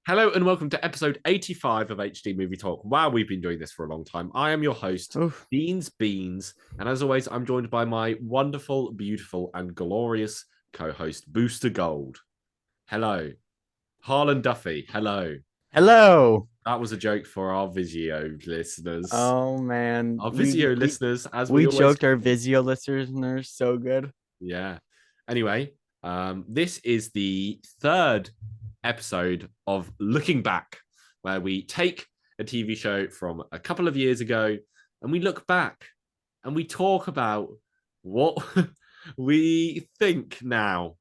Hello and welcome to episode 85 of HD Movie Talk. Wow, we've been doing this for a long time. I am your host, Oof. Beans, and as always, I'm joined by my wonderful, beautiful, and glorious co-host, Booster Gold. Hello. Harlan Duffy, hello. Hello. That was a joke for our Vizio listeners. Oh man, Our we Vizio we listeners, as we we always joked our Vizio listeners so good. Yeah. Anyway, this is the third episode of Looking Back, where we take a TV show from a couple of years ago and we look back and we talk about what we think now.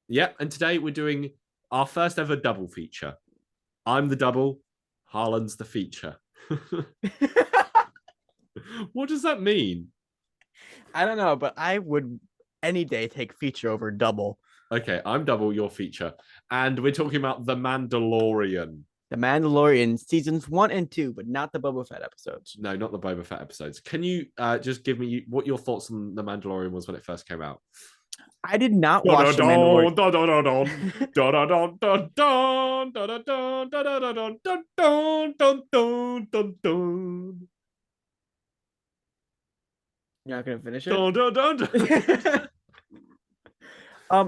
Yep. And today we're doing our first ever double feature. I'm the double, Harlan's the feature. What does that mean? I don't know, but I would any day take feature over double. Okay, I'm double your feature. And we're talking about The Mandalorian. The Mandalorian seasons 1 and 2, but not the Boba Fett episodes. No, not the Boba Fett episodes. Can you just give me what your thoughts on The Mandalorian was when it first came out? I did not watch the Mandalorian. You're not gonna finish it.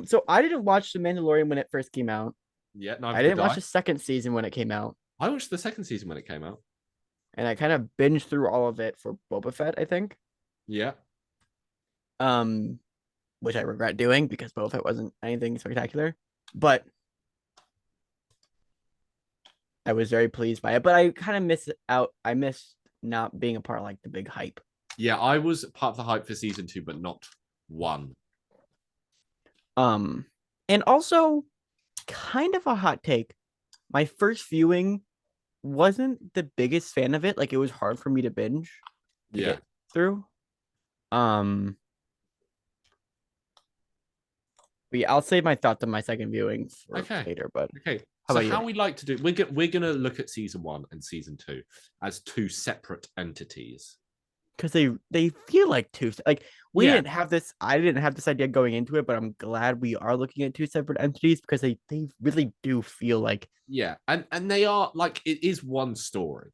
So I didn't watch the Mandalorian when it first came out. Yeah, I didn't watch the second season when it came out, I watched the second season when it came out. and I kind of binged through all of it for Boba Fett, I think. Yeah. Um, which I regret doing because Boba Fett wasn't anything spectacular. But I was very pleased by it. But I kind of miss out. I missed not being a part of like the big hype. Yeah, I was part of the hype for season 2, but not 1. And also kind of a hot take. My first viewing wasn't the biggest fan of it. Like it was hard for me to binge to Yeah. get through. But yeah, I'll save my thoughts on my second viewing for later. But Okay. how So about how you? we like to do we're gonna look at season 1 and season 2 as two separate entities. Because they feel like two. Like we Yeah. didn't have this. I didn't have this idea going into it, but I'm glad we are looking at two separate entities because they really do feel like Yeah, and they are like it is one story.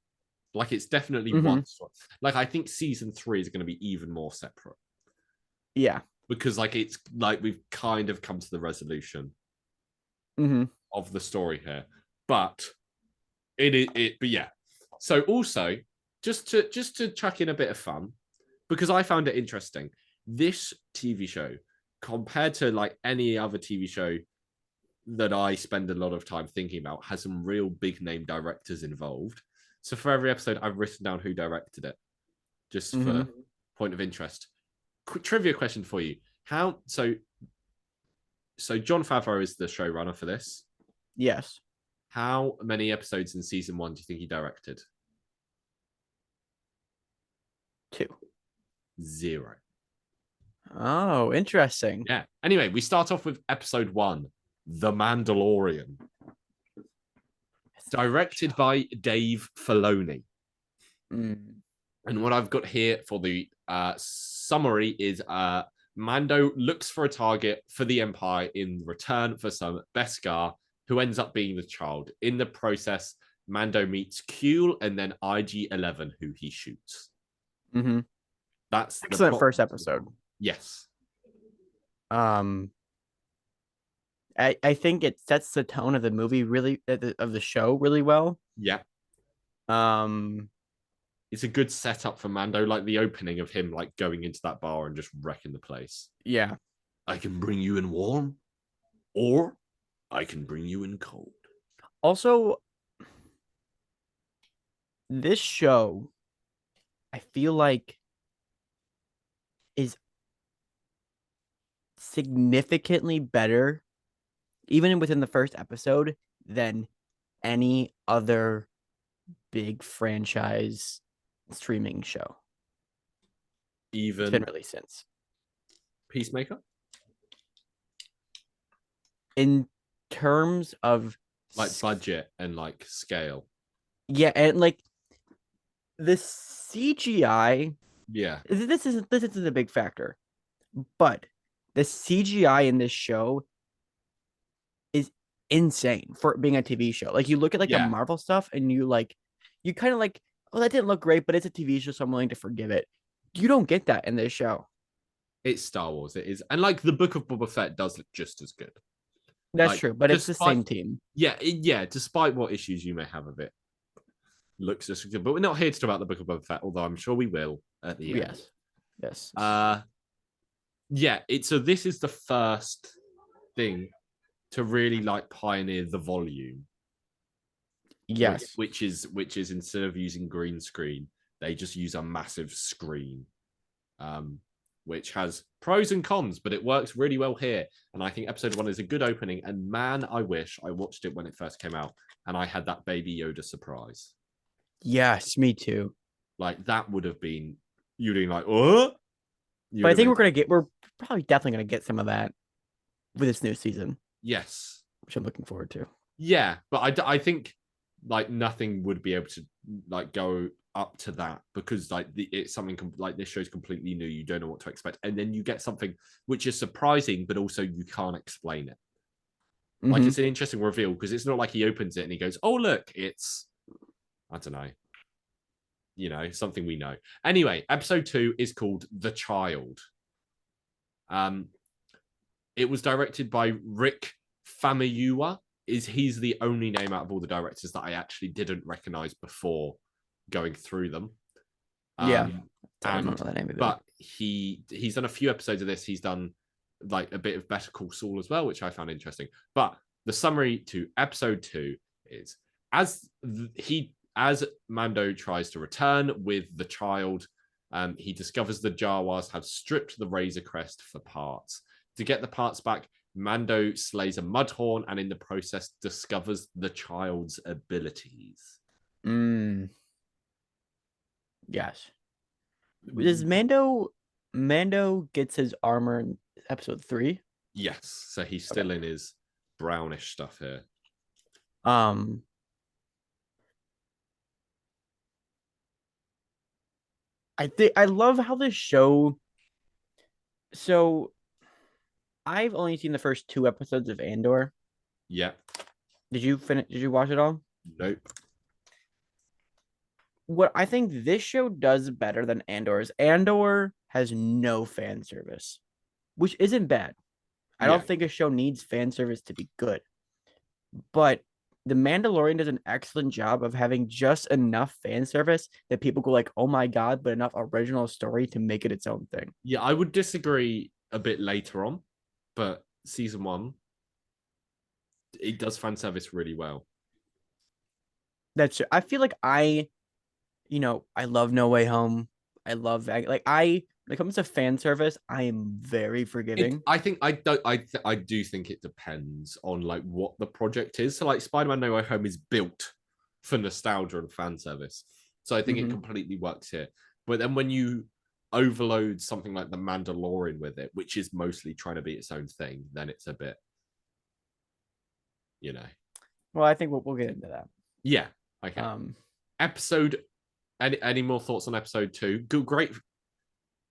Like it's definitely Mhm. one story. Like I think season 3 is going to be even more separate Yeah. because like it's like we've kind of come to the resolution of the story here. But but yeah. So also just to chuck in a bit of fun because I found it interesting. This TV show compared to like any other TV show that I spend a lot of time thinking about has some real big name directors involved. So for every episode, I've written down who directed it, just for point of interest. Quick trivia question for you: How so? Jon Favreau is the showrunner for this. Yes. How many episodes in season 1 do you think he directed? 2. 0. Oh, interesting. Yeah. Anyway, we start off with episode 1, The Mandalorian, directed by Dave Filoni. And what I've got here for the summary is Mando looks for a target for the Empire in return for some Beskar, who ends up being the child. In the process, Mando meets Kuel and then IG-11, who he shoots. That's excellent first episode. Yes. I think it sets the tone of the movie really of the show really well. Yeah. It's a good setup for Mando, like the opening of him like going into that bar and just wrecking the place. Yeah. I can bring you in warm, or I can bring you in cold. Also, this show, I feel like, is significantly better, even within the first episode, than any other big franchise streaming show. Even It's been released since. Peacemaker? In terms of like budget and like scale. Yeah, and like the CGI. Yeah. This isn't a big factor, but the CGI in this show is insane for being a TV show. Like you look at like the Yeah, Marvel stuff and you kind of like, oh, that didn't look great, but it's a TV show, so I'm willing to forgive it. You don't get that in this show. it's Star Wars. It is, and like the Book of Boba Fett does look just as good. That's Like, true, but it's the despite same team. yeah, despite what issues you may have of it, looks just as good. But we're not here to talk about the Book of Boba Fett, although I'm sure we will at the end. Yes. Yes. Yeah. So this is the first thing to really like pioneer the volume. Yes. Which is instead of using green screen, they just use a massive screen, which has pros and cons, but it works really well here. And I think episode 1 is a good opening. And man, I wish I watched it when it first came out and I had that Baby Yoda surprise. Yes, me too. Like that would have been you'd been like, oh. But I think we're probably definitely gonna get some of that with this new season. Yes, which I'm looking forward to. Yeah, but I think like nothing would be able to like go up to that because like it's something like this show's completely new. You don't know what to expect, and then you get something which is surprising, but also you can't explain it. Like it's an interesting reveal because it's not like he opens it and he goes, "Oh look, it's I don't know, something we know." Anyway, episode 2 is called The Child. It was directed by Rick Famuyiwa. He's the only name out of all the directors that I actually didn't recognize before going through them. Yeah, I don't remember that name either. But he's done a few episodes of this. He's done like a bit of Better Call Saul as well, which I found interesting. But the summary to episode 2 is as Mando tries to return with the child, he discovers the Jawas have stripped the Razor Crest for parts. To get the parts back, Mando slays a mudhorn and in the process discovers the child's abilities. Yes. Does Mando gets his armor in episode 3? Yes. So he's still in his brownish stuff here. I love how this show. So I've only seen the first 2 episodes of Andor. Yeah. Did you watch it all? Nope. What I think this show does better than Andor is Andor has no fan service, which isn't bad. I don't think a show needs fan service to be good. But The Mandalorian does an excellent job of having just enough fan service that people go like, "Oh my god," but enough original story to make it its own thing. Yeah, I would disagree a bit later on, but season 1, it does fan service really well. I feel like I love No Way Home. I love when it comes to fan service, I am very forgiving. I do think it depends on like what the project is. So like Spider-Man No Way Home is built for nostalgia and fan service. So I think it completely works here. But then when you overload something like The Mandalorian with it, which is mostly trying to be its own thing, then it's a bit, Well, I think we'll get into that. Yeah. Okay. Episode. Any more thoughts on episode 2? Great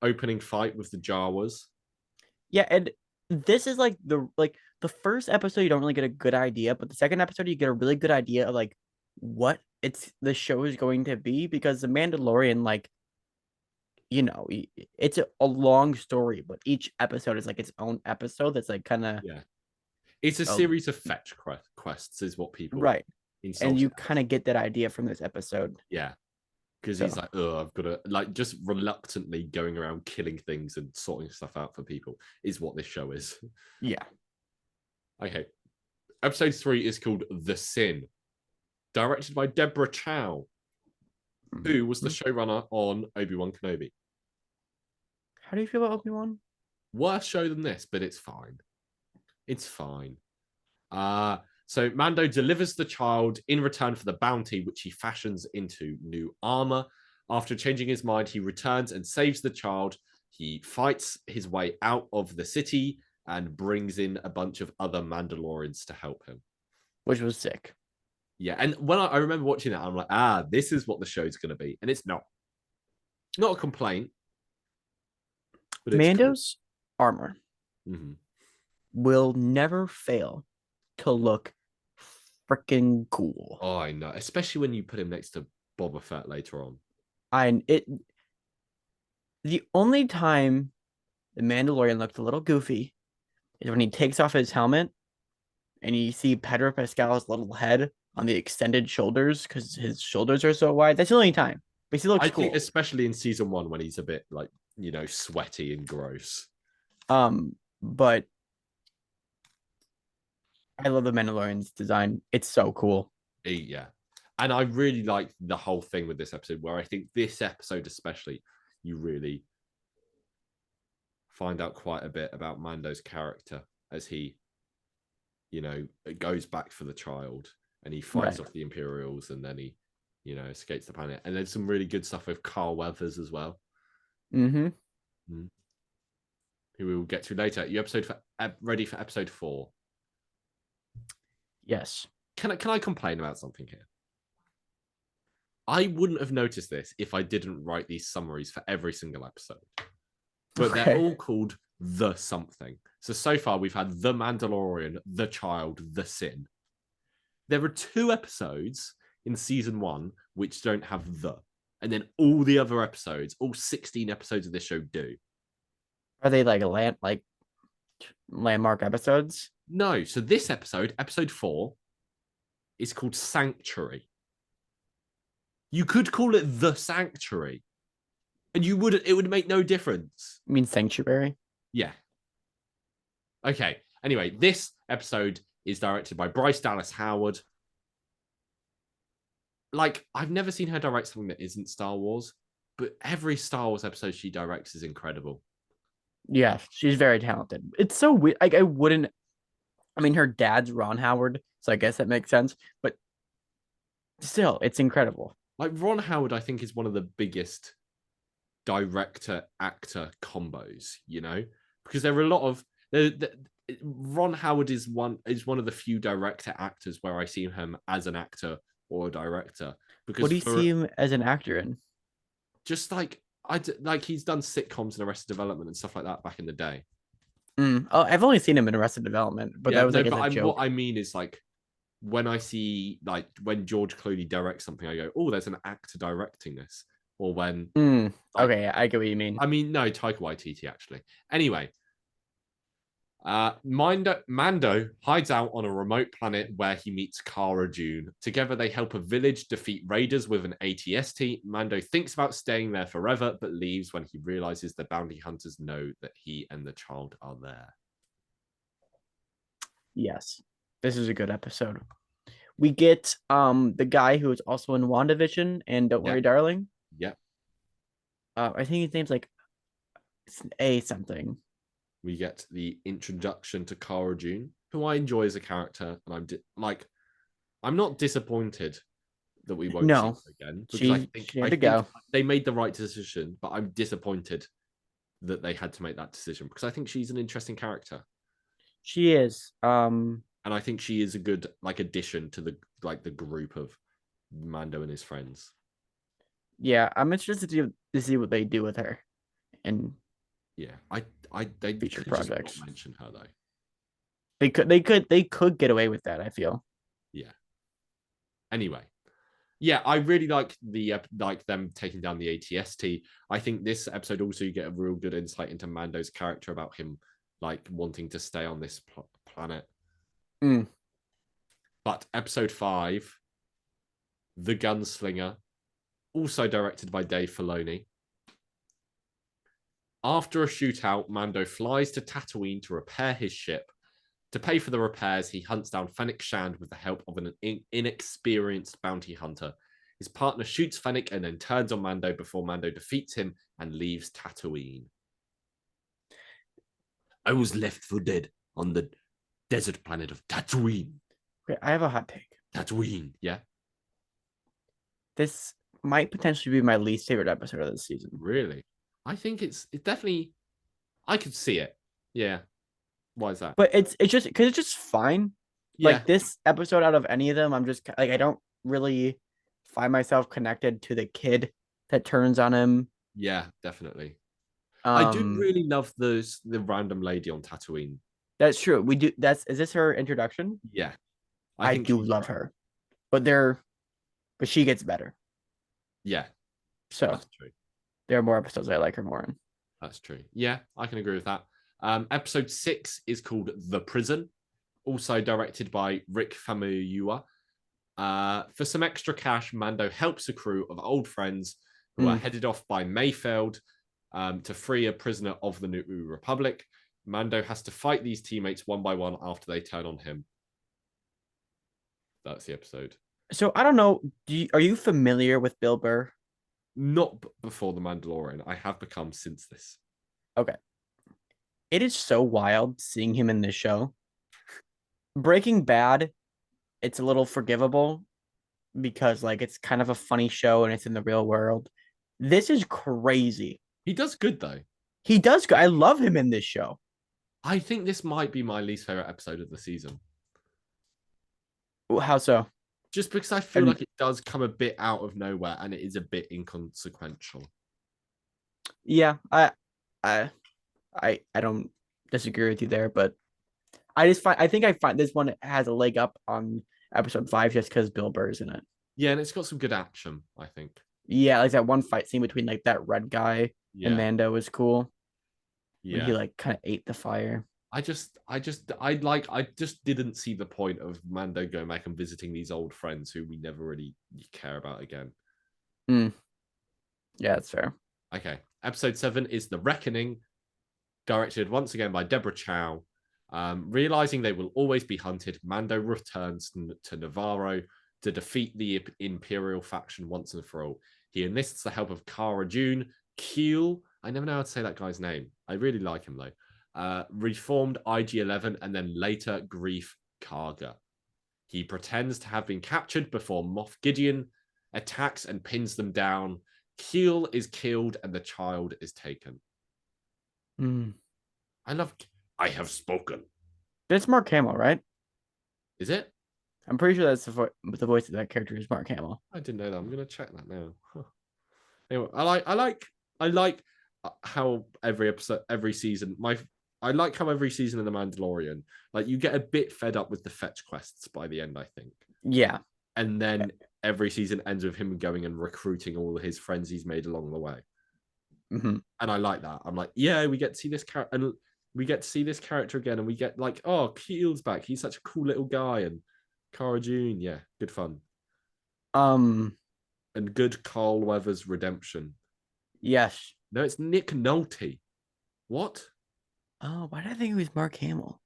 opening fight with the Jawas. Yeah, and this is like the first episode you don't really get a good idea, but the second episode you get a really good idea of like what the show is going to be because The Mandalorian, like, it's a long story, but each episode is like its own episode that's like kind of it's a series of fetch quests is what people and you kind of get that idea from this episode. Yeah. Because he's like, oh, I've got to like just reluctantly going around killing things and sorting stuff out for people is what this show is. Yeah. Okay. Episode 3 is called The Sin, directed by Deborah Chow, who was the showrunner on Obi-Wan Kenobi. How do you feel about Obi-Wan? Worse show than this, but it's fine. It's fine. So Mando delivers the child in return for the bounty, which he fashions into new armor. After changing his mind, he returns and saves the child. He fights his way out of the city and brings in a bunch of other Mandalorians to help him. Which was sick. Yeah, and when I remember watching that, I'm like, this is what the show's going to be. And it's not. Not a complaint. But Mando's armor will never fail to look freaking cool. Oh, I know, especially when you put him next to Boba Fett later on. The only time the Mandalorian looked a little goofy is when he takes off his helmet and you see Pedro Pascal's little head on the extended shoulders because his shoulders are so wide. That's the only time. But he looks I think, cool. especially in season 1, when he's a bit like, sweaty and gross. But I love the Mandalorian's design. It's so cool. Yeah. And I really like the whole thing with this episode, where I think this episode especially, you really find out quite a bit about Mando's character as he, goes back for the child and he fights off the Imperials, and then he, escapes the planet. And there's some really good stuff with Carl Weathers as well. Mm-hmm. Who we will get to later. You ready for episode 4? Yes. Can I complain about something here? I wouldn't have noticed this if I didn't write these summaries for every single episode. But they're all called The Something. So far we've had The Mandalorian, The Child, The Sin. There are 2 episodes in season 1 which don't have The. And then all the other episodes, all 16 episodes of this show do. Are they like landmark episodes? No. So this episode 4, is called Sanctuary. You could call it The Sanctuary, and it would make no difference. You mean Sanctuary? Yeah. Okay. Anyway, this episode is directed by Bryce Dallas Howard. Like, I've never seen her direct something that isn't Star Wars, but every Star Wars episode she directs is incredible. Yeah, she's very talented. It's so weird. Like, her dad's Ron Howard, so I guess that makes sense. But still, it's incredible. Like, Ron Howard, I think, is one of the biggest director-actor combos, because there are a lot of... Ron Howard is one of the few director actors where I see him as an actor or a director. Because what do you see him as an actor in? Just like he's done sitcoms and Arrested Development and stuff like that back in the day. Oh, I've only seen him in Arrested Development, but that was like a joke. What I mean is, like, when I see, like, when George Clooney directs something, I go, "Oh, there's an actor directing this." Or when, okay, I get what you mean. I mean, no, Taika Waititi actually. Anyway, Mando hides out on a remote planet where he meets Cara Dune. Together, they help a village defeat raiders with an AT-ST. Mando thinks about staying there forever, but leaves when he realizes the bounty hunters know that he and the child are there. Yes, this is a good episode. We get the guy who is also in WandaVision and Don't Worry, Darling. Yeah. I think his name's like A something. We get the introduction to Cara Dune, who I enjoy as a character, and I'm not disappointed that we won't see her again, because I think they made the right decision, but I'm disappointed that they had to make that decision, because I think she's an interesting character. She is. And I think she is a good addition to the group of Mando and his friends. Yeah, I'm interested to see what they do with her. And yeah, they future projects. Just not mention her though. They could get away with that, I feel. Yeah. Anyway, yeah, I really like them taking down the AT-ST. I think this episode also, you get a real good insight into Mando's character, about him wanting to stay on this planet. But episode 5, The Gunslinger, also directed by Dave Filoni. After a shootout, Mando flies to Tatooine to repair his ship. To pay for the repairs, he hunts down Fennec Shand with the help of an inexperienced bounty hunter. His partner shoots Fennec and then turns on Mando before Mando defeats him and leaves Tatooine. I was left for dead on the desert planet of Tatooine. Okay, I have a hot take. Tatooine, yeah? This might potentially be my least favorite episode of the season. Really? I think it's definitely... I could see it. Yeah. Why is that? But it's just because it's just fine. Yeah. Like, this episode, out of any of them, I'm just I don't really find myself connected to the kid that turns on him. Yeah, definitely. I do really love the random lady on Tatooine. That's true. We do. Is this her introduction? Yeah. I do love her, but she gets better. Yeah, So that's true. There are more episodes I like her more in. That's true. Yeah, I can agree with that. Episode 6 is called The Prison, also directed by Rick Famuyiwa. For some extra cash, Mando helps a crew of old friends who are headed off by Mayfeld to free a prisoner of the New Republic. Mando has to fight these teammates one by one after they turn on him. That's the episode. So I don't know. Are you familiar with Bill Burr? Not before The Mandalorian. I have become since this. Okay. It is so wild seeing him in this show. Breaking Bad, it's a little forgivable because like it's kind of a funny show and it's in the real world. This is crazy. He does good though. He does good. I love him in this show. I think this might be my least favorite episode of the season. How so? Just because I feel like it does come a bit out of nowhere and it is a bit inconsequential. Yeah, I don't disagree with you there, but I think I find this one has a leg up on episode 5 just because Bill Burr's in it. Yeah, and it's got some good action, I think. Yeah, like that one fight scene between like that red guy and Mando was cool. Yeah. When he like kind of ate the fire. I just didn't see the point of Mando going back and visiting these old friends who we never really care about again. Yeah, that's fair. Okay. Episode 7 is The Reckoning, directed once again by Deborah Chow. Realizing they will always be hunted, Mando returns to Navarro to defeat the Imperial faction once and for all. He enlists the help of Cara Dune, Keel. I never know how to say that guy's name. I really like him though. Reformed IG-11, and then later Grief Karga. He pretends to have been captured before Moff Gideon attacks and pins them down. Keel is killed and the child is taken. I have spoken. It's Mark Hamill, right? Is it? I'm pretty sure that's the voice of that character is Mark Hamill. I didn't know that. I'm gonna check that now. Anyway, I like how every season, I like how every season of The Mandalorian, like you get a bit fed up with the fetch quests by the end, I think. Yeah. And then every season ends with him going and recruiting all of his friends he's made along the way. And I like that. I'm like, yeah, we get to see this character, and we get to see this character again, and we get like, oh, Keel's back. He's such a cool little guy, and Cara Dune, yeah, good fun. And good Carl Weathers redemption. Yes. No, it's Nick Nolte. What? Oh, why did I think it was Mark Hamill?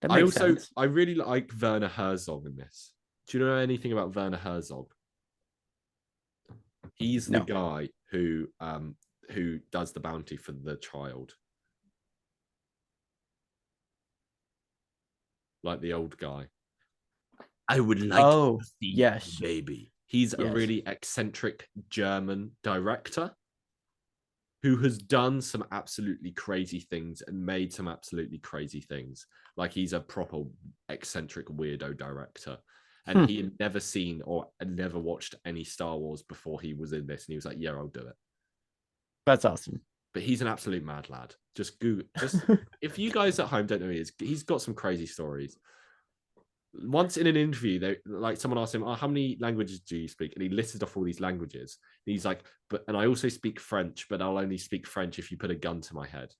I really like Werner Herzog in this. Do you know anything about Werner Herzog? He's the guy who does the bounty for the child. Like the old guy. I would like to see the baby. He's a really eccentric German director who has done some absolutely crazy things and made some absolutely crazy things. Like he's a proper eccentric weirdo director. And he had never seen or never watched any Star Wars before he was in this. And he was like, yeah, I'll do it. That's awesome. But he's an absolute mad lad. Just Google. If you guys at home don't know who he is, he's got some crazy stories. Once in an interview, someone asked him, "Oh, how many languages do you speak?" And he listed off all these languages. And he's like, and I also speak French, but I'll only speak French if you put a gun to my head."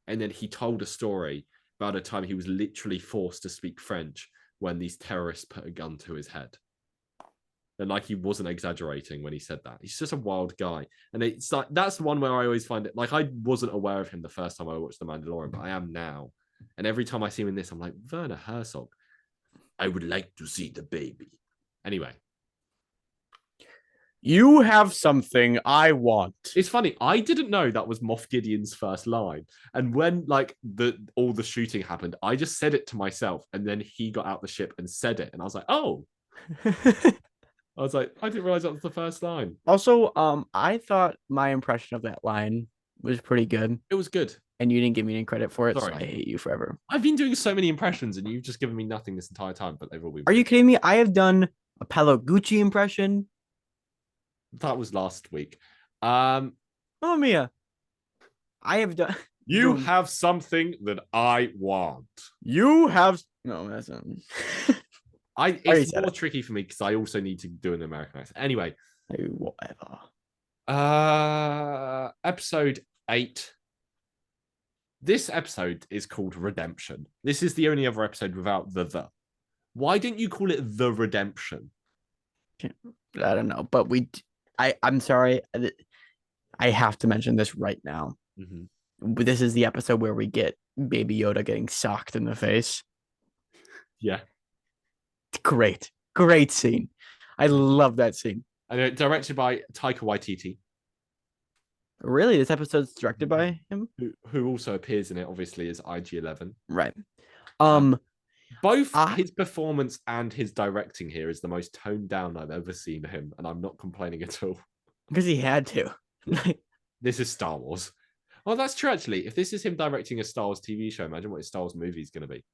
And then he told a story about a time he was literally forced to speak French when these terrorists put a gun to his head. And like he wasn't exaggerating when he said that. He's just a wild guy. And it's like that's one where I always find it, like I wasn't aware of him the first time I watched The Mandalorian, but I am now. And every time I see him in this, I'm like, Werner Herzog. I would like to see the baby. Anyway. You have something I want. It's funny. I didn't know that was Moff Gideon's first line. And when like all the shooting happened, I just said it to myself. And then he got out the ship and said it. And I was like, oh. I was like, I didn't realize that was the first line. Also, I thought my impression of that line was pretty good. It was good. And you didn't give me any credit for it, so I hate you forever. I've been doing so many impressions, and you've just given me nothing this entire time, but they've all been... Are you kidding me? I have done a Palo Gucci impression. That was last week. Oh, Mia. I have done... You have something that I want. You have... No, that's not... It's more tricky for me because I also need to do an American accent. Anyway, whatever. Episode 8. This episode is called Redemption. This is the only other episode without the. Why didn't you call it The Redemption? I don't know, but I'm sorry. I have to mention this right now. Mm-hmm. This is the episode where we get Baby Yoda getting socked in the face. Yeah. Great scene. I love that scene. And directed by Taika Waititi. Really? This episode's directed by him? Who also appears in it, obviously, as IG-11. Right. Both his performance and his directing here is the most toned down I've ever seen him, and I'm not complaining at all. Because he had to. This is Star Wars. Oh, that's true, actually. If this is him directing a Star Wars TV show, imagine what his Star Wars movie is going to be.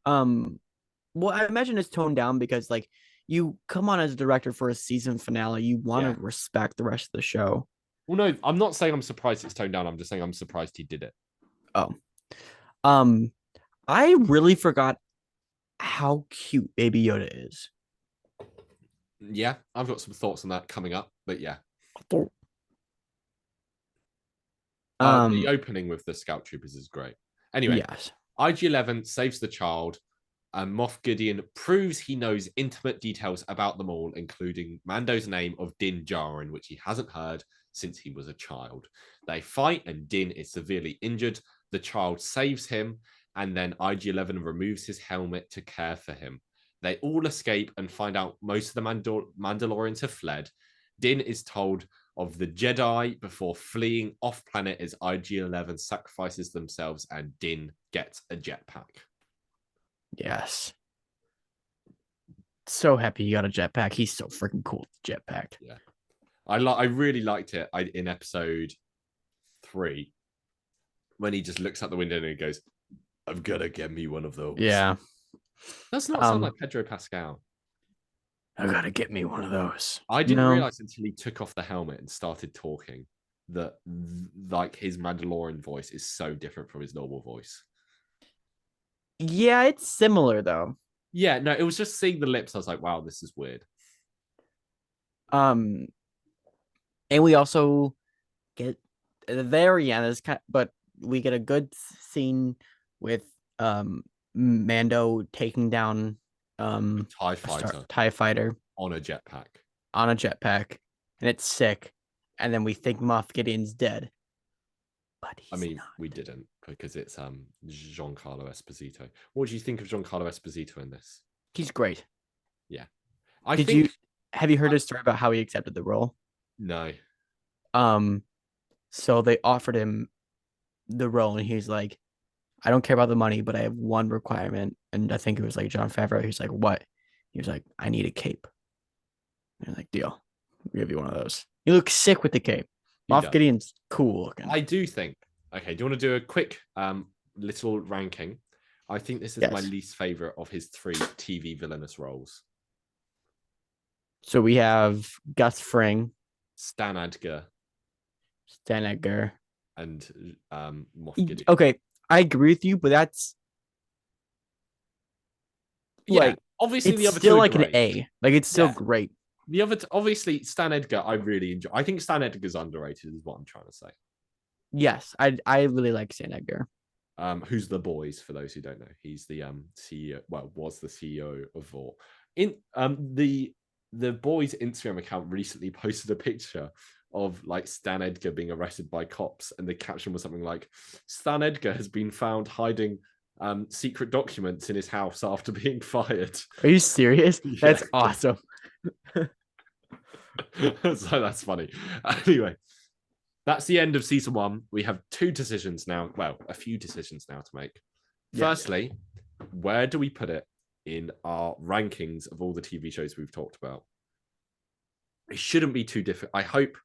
Well, I imagine it's toned down because, like, you come on as a director for a season finale. You want to respect the rest of the show. Well, no, I'm not saying I'm surprised it's toned down. I'm just saying I'm surprised he did it. Oh. I really forgot how cute Baby Yoda is. Yeah, I've got some thoughts on that coming up, but yeah. The opening with the Scout Troopers is great. Anyway, yes. IG-11 saves the child, and Moff Gideon proves he knows intimate details about them all, including Mando's name of Din Djarin, which he hasn't heard since he was a child. They fight, and Din is severely injured. The child saves him, and then IG-11 removes his helmet to care for him. They all escape and find out most of the Mandalorians have fled. Din is told of the Jedi before fleeing off planet as IG-11 sacrifices themselves, and Din gets a jetpack. Yes. So happy he got a jetpack. He's so freaking cool with the jetpack. Yeah. I really liked it in episode 3 when he just looks out the window and he goes, "I've got to get me one of those." Yeah. Does not sound like Pedro Pascal. I gotta get me one of those. I didn't realize until he took off the helmet and started talking that like his Mandalorian voice is so different from his normal voice. Yeah, it's similar though. Yeah, no, it was just seeing the lips. I was like, wow, this is weird. And we also get at the very end, but we get a good scene with Mando taking down TIE fighter on a jetpack. And it's sick. And then we think Moff Gideon's dead. But we didn't, because it's Giancarlo Esposito. What do you think of Giancarlo Esposito in this? He's great. Yeah. Have you heard his story about how he accepted the role? No. So they offered him the role and he's like, I don't care about the money, but I have one requirement. And I think it was like Jon Favreau. He's like, what? He was like, I need a cape. And they're like, deal. We'll give you one of those. You look sick with the cape. Moff Gideon's cool looking. I do think. Okay, do you want to do a quick little ranking? I think this is my least favorite of his 3 TV villainous roles. So we have Gus Fring, Stan Edgar, and Moff Gideon. Okay, I agree with you, but that's obviously the other still two like an A. Like it's still great. The other, obviously, Stan Edgar, I really enjoy. I think Stan Edgar's underrated, is what I'm trying to say. Yes, I really like Stan Edgar. Who's the boys? For those who don't know, he's the CEO. Well, was the CEO of Vought. In the boys' Instagram account recently posted a picture of like Stan Edgar being arrested by cops, and the caption was something like, "Stan Edgar has been found hiding secret documents in his house after being fired." Are you serious? Yeah. That's awesome. So that's funny. Anyway, that's the end of season 1. We have 2 decisions now. Well, a few decisions now to make. Firstly, where do we put it in our rankings of all the TV shows we've talked about? It shouldn't be too different. I hope.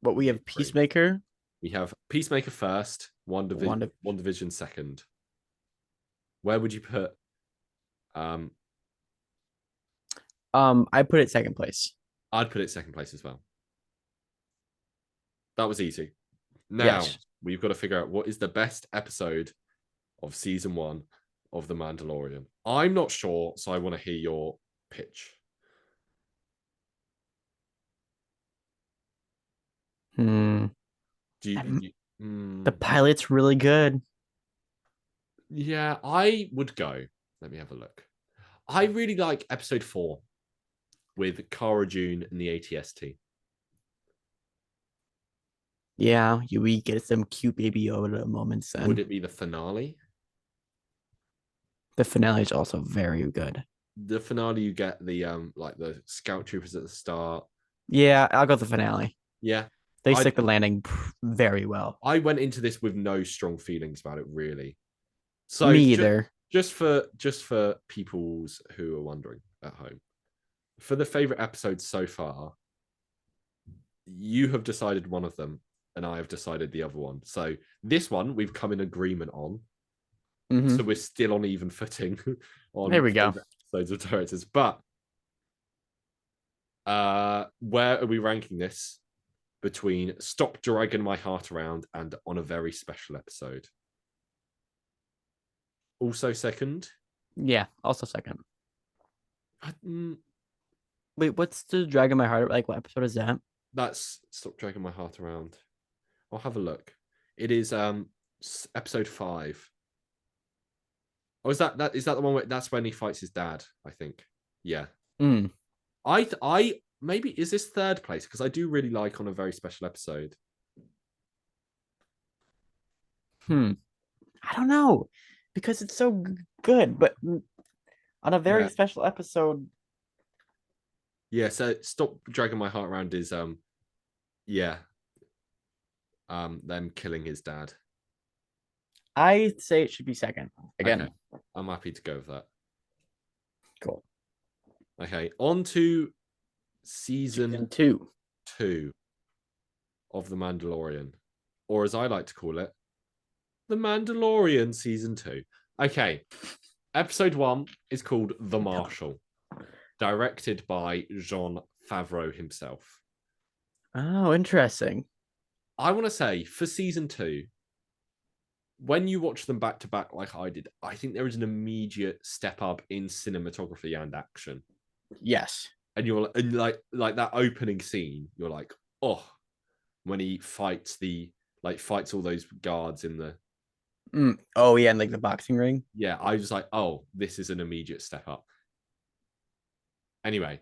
But we have Peacemaker. We have Peacemaker first, WandaVision second. Where would you put? I put it second place. I'd put it second place as well. That was easy. Now we've got to figure out what is the best episode of season 1 of The Mandalorian? I'm not sure, so I want to hear your pitch. Hmm. The pilot's really good. Yeah, I would go. Let me have a look. I really like episode 4 with Cara Dune and the ATST. Yeah, we get some cute baby Yoda moments then. Would it be the finale? The finale is also very good. The finale, you get the like the scout troopers at the start. Yeah, I'll go with the finale. Yeah. They stick the landing very well. I went into this with no strong feelings about it, really. So me either. Just for peoples who are wondering at home, for the favorite episodes so far, you have decided one of them, and I have decided the other one. So this one we've come in agreement on. So we're still on even footing on there we go. Episodes of directors. But where are we ranking this between Stop Dragging My Heart Around and On a Very Special Episode? Also second? Yeah, also second. Wait, what's the Dragging My Heart? Like, what episode is that? That's Stop Dragging My Heart Around. I'll have a look. It is episode 5. Oh, is that the one where that's when he fights his dad? I think. Yeah. I maybe is this third place because I do really like On a Very Special Episode. I don't know because it's so good, but on a very special episode. Yeah. So Stop Dragging My Heart Around is them killing his dad. I say it should be second again. Okay. I'm happy to go with that. Cool. Okay, on to season 2 of The Mandalorian, or as I like to call it, The Mandalorian season 2. Okay, episode 1 is called The Marshal, directed by Jon Favreau himself. Oh, interesting. I want to say for season 2, when you watch them back to back like I did, I think there is an immediate step up in cinematography and action. Yes. And you're like that opening scene, you're like, oh, when he fights all those guards in the oh yeah, and like the boxing ring. Yeah, I was like, oh, this is an immediate step up. Anyway,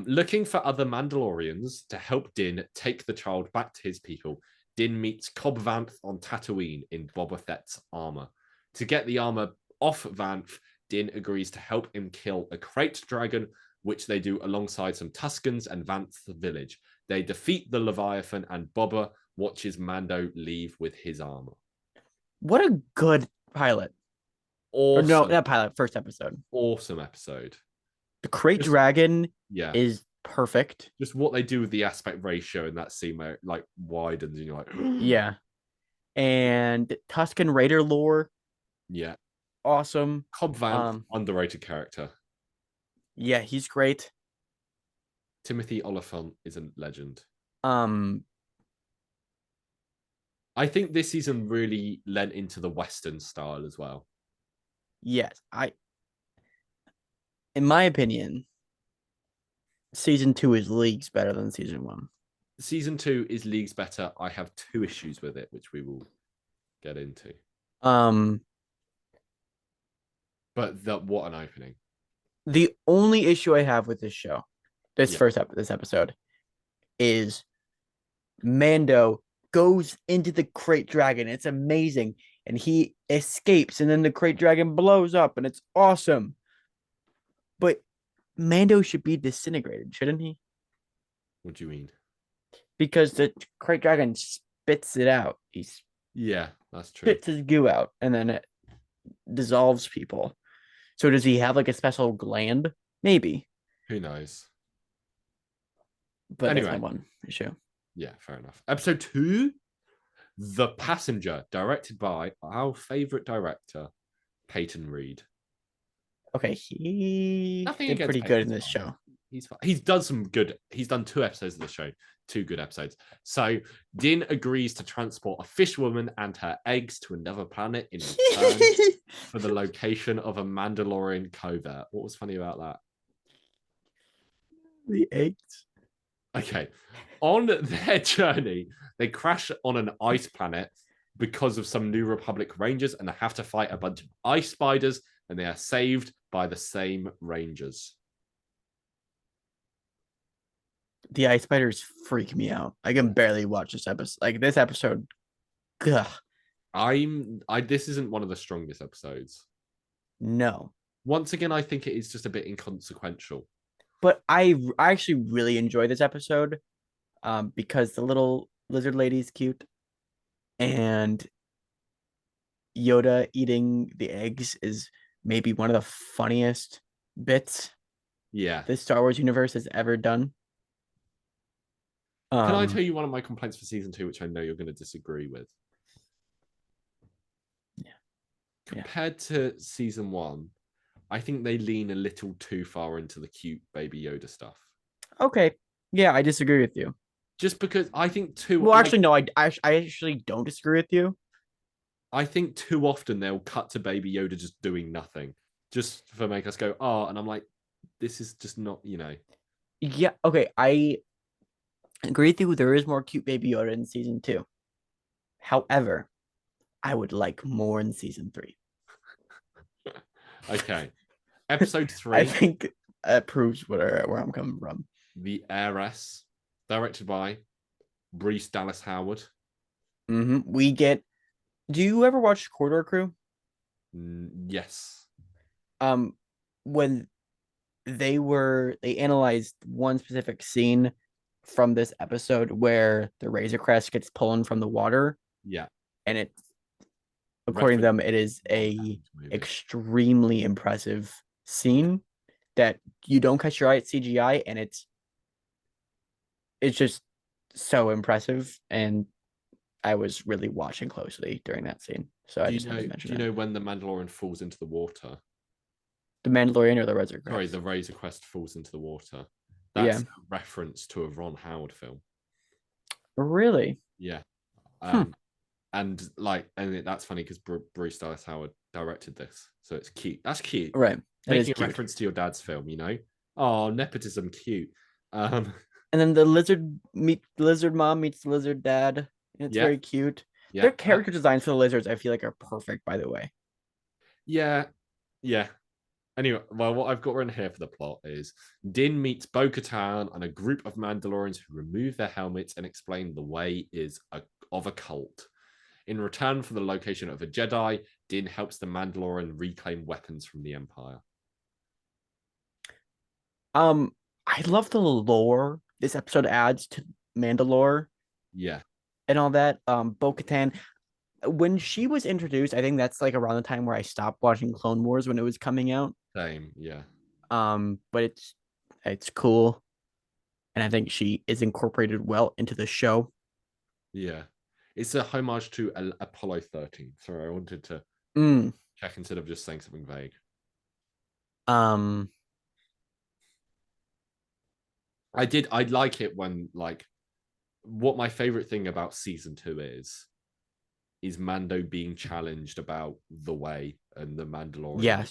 looking for other Mandalorians to help Din take the child back to his people, Din meets Cobb Vanth on Tatooine in Boba Fett's armor. To get the armor off Vanth, Din agrees to help him kill a krayt dragon, which they do alongside some Tuskens and Vanth's village. They defeat the Leviathan, and Boba watches Mando leave with his armor. What a good pilot. Awesome. Or no, not pilot, first episode. Awesome episode. The krayt dragon is perfect. Just what they do with the aspect ratio in that scene where it like widens and you're like yeah. And Tusken Raider lore. Yeah. Awesome. Cobb Vanth, underrated character. Yeah, he's great. Timothy Oliphant is a legend. I think this season really lent into the Western style as well. Yes, in my opinion, season 2 is leagues better than season 1. Season 2 is leagues better. I have 2 issues with it, which we will get into. But what an opening. The only issue I have with this show, this episode, is Mando goes into the krayt dragon. It's amazing. And he escapes, and then the krayt dragon blows up, and it's awesome. But Mando should be disintegrated, shouldn't he? What do you mean? Because the krayt dragon spits it out. That's true. Spits his goo out, and then it dissolves people. So does he have like a special gland? Maybe. Who knows? But anyway, that's my one issue. Yeah, fair enough. Episode 2, The Passenger, directed by our favorite director, Peyton Reed. Okay, he did pretty good in this show. He's done some good. He's done 2 episodes of the show, 2 good episodes. So Din agrees to transport a fish woman and her eggs to another planet in return for the location of a Mandalorian covert. What was funny about that? The eggs. Okay. On their journey, they crash on an ice planet because of some New Republic Rangers, and they have to fight a bunch of ice spiders, and they are saved by the same Rangers. The ice spiders freak me out. I can barely watch this episode. Like this episode, ugh. This isn't one of the strongest episodes. No. Once again, I think it is just a bit inconsequential. But I actually really enjoy this episode, because the little lizard lady is cute, and Yoda eating the eggs is maybe one of the funniest bits the Star Wars universe has ever done. Can I tell you one of my complaints for season 2, which I know you're going to disagree with? Yeah. Compared to season 1, I think they lean a little too far into the cute baby Yoda stuff. Okay. Yeah, I disagree with you. Just because I think too. Well, actually, no, I actually don't disagree with you. I think too often they'll cut to baby Yoda just doing nothing, just for make us go, oh, and I'm like, this is just not, Yeah. Okay. I agree with you. There is more cute baby Yoda in season 2. However, I would like more in season 3. Okay. Episode 3. I think that proves where I'm coming from. The Heiress, directed by Bryce Dallas Howard. We get. Do you ever watch Corridor Crew? Yes. When they analyzed one specific scene from this episode where the Razor Crest gets pulled from the water. Yeah. And it, according to them, it is a extremely impressive scene that you don't catch your eye at CGI, and it's just so impressive. And I was really watching closely during that scene. So I just had to mention it. Do you know when the Mandalorian falls into the water? The Mandalorian or the Razor Crest? Sorry, the Razor Crest falls into the water. That's a reference to a Ron Howard film. Really? Yeah. And that's funny because Bryce Dallas Howard directed this, so it's cute. That's cute, right? Making a reference to your dad's film, Oh, nepotism, cute. And then the lizard mom meets the lizard dad. It's very cute. Yeah. Their character designs for the lizards, I feel like, are perfect. By the way. Yeah. Anyway, well, what I've got written here for the plot is Din meets Bo-Katan and a group of Mandalorians who remove their helmets and explain the way of a cult. In return for the location of a Jedi, Din helps the Mandalorian reclaim weapons from the Empire. I love the lore this episode adds to Mandalore. Yeah. And all that. Bo-Katan, when she was introduced, I think that's like around the time where I stopped watching Clone Wars when it was coming out. Same, yeah. But it's cool. And I think she is incorporated well into the show. Yeah. It's a homage to Apollo 13. Sorry, I wanted to check instead of just saying something vague. I like it when, like, what my favorite thing about season 2 is Mando being challenged about the way and the Mandalorian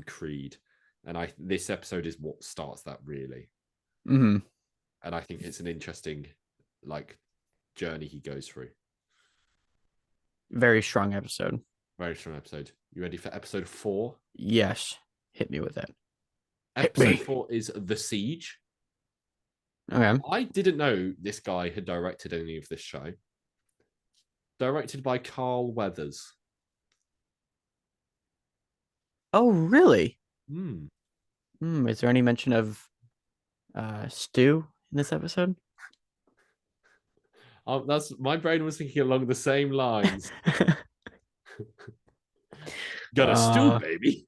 creed. And this episode is what starts that, really. And I think it's an interesting, like, journey he goes through. Very strong episode. Very strong episode. You ready for episode 4? Yes. Hit me with that. Episode 4 is The Siege. Okay. I didn't know this guy had directed any of this show. Directed by Carl Weathers. Oh, really? Is there any mention of Stu in this episode? That's my brain was thinking along the same lines. Got a stew, baby.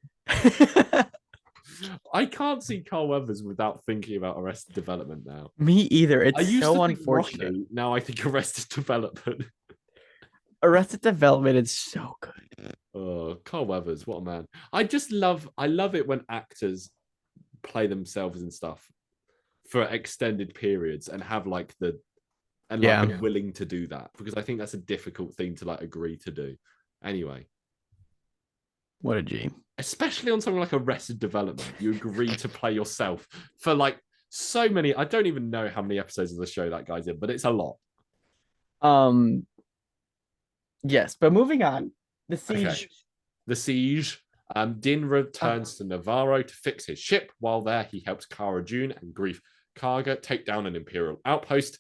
I can't see Carl Weathers without thinking about Arrested Development now. Me either. It's so unfortunate. Rocky, now I think Arrested Development. Arrested Development is so good. Oh, Carl Weathers, what a man. I love it when actors play themselves and stuff. for extended periods and have like are willing to do that, because I think that's a difficult thing to like agree to do. Anyway, what a G. Especially on something like Arrested Development, you agree to play yourself for like so many. I don't even know how many episodes of the show that guy's in, but it's a lot. Yes, but moving on. The Siege. Okay. The Siege. Din returns to Navarro to fix his ship. While there, he helps Cara Dune and Grief Karga take down an Imperial outpost.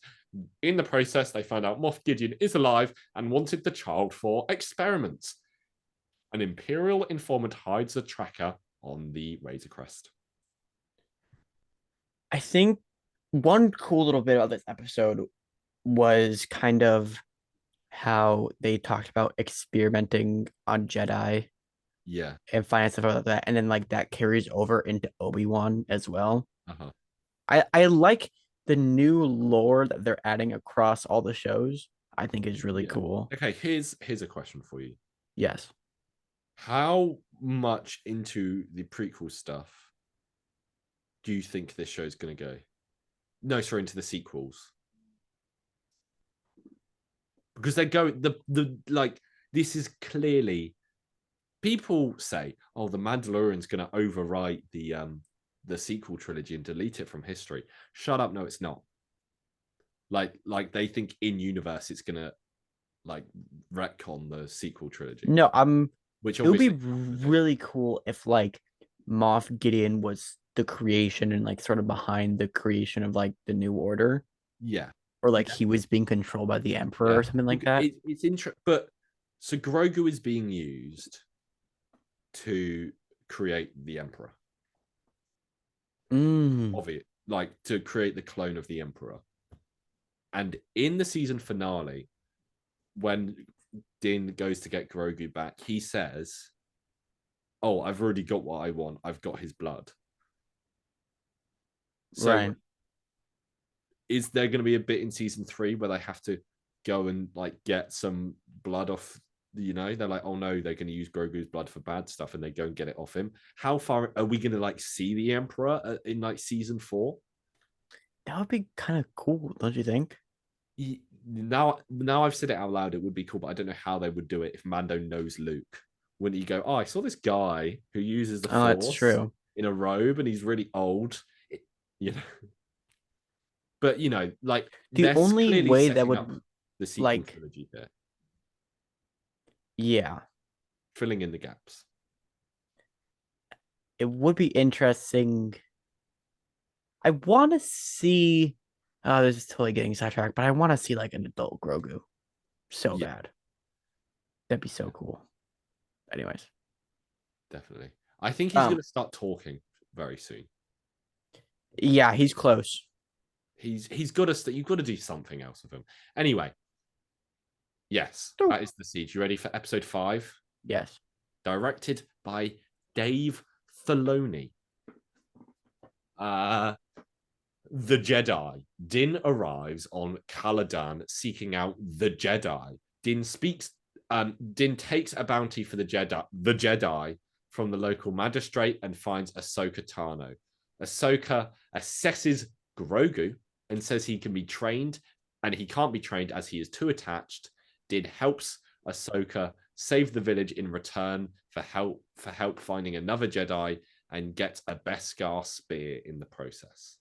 In the process, they find out Moff Gideon is alive and wanted the child for experiments. An Imperial informant hides a tracker on the Razor Crest. I think one cool little bit of this episode was kind of how they talked about experimenting on Jedi. Yeah. And finding stuff about that. And then like that carries over into Obi-Wan as well. Uh-huh. I like the new lore that they're adding across all the shows. I think is really cool. Okay, here's a question for you. Yes. How much into the prequel stuff do you think this show's going to go? No, sorry, into the sequels. Because they're going the like this is clearly, people say, oh, the Mandalorian's going to overwrite the sequel trilogy and delete it from history. Shut up, no, it's not. Like they think in universe it's going to like retcon the sequel trilogy. No, which it would be really cool if like Moff Gideon was the creation and like sort of behind the creation of like the New Order. Yeah. Or like he was being controlled by the Emperor or something like that. It's interesting, but so Grogu is being used to create the Emperor. Obvious, like to create the clone of the Emperor. And in the season finale, when Din goes to get Grogu back, he says, oh, I've already got what I want. I've got his blood. So right. Is there going to be a bit in season 3 where they have to go and like get some blood off, you know, they're like, oh no, they're going to use Grogu's blood for bad stuff, and they go and get it off him? How far are we going to like see the Emperor in like season 4? That would be kind of cool, don't you think? Now I've said it out loud, it would be cool, but I don't know how they would do it if Mando knows Luke. Wouldn't you go, oh, I saw this guy who uses the Force that's true. in a robe and he's really old, you know? But you know, like the only way that would the sequel like trilogy there. Yeah. Filling in the gaps. It would be interesting. I want to see. Oh, this is totally getting sidetracked, but I want to see like an adult Grogu. So bad. That'd be so cool. Anyways. Definitely. I think he's going to start talking very soon. Yeah, he's close. He's got to. You've got to do something else with him. Anyway. Yes, that is The Siege. You ready for episode 5? Yes. Directed by Dave Filoni. The Jedi. Din arrives on Caladan seeking out the Jedi. Din takes a bounty for the Jedi from the local magistrate and finds Ahsoka Tano. Ahsoka assesses Grogu and says he can be trained, and he can't be trained as he is too attached. Din helps Ahsoka save the village in return for help finding another Jedi, and gets a Beskar spear in the process.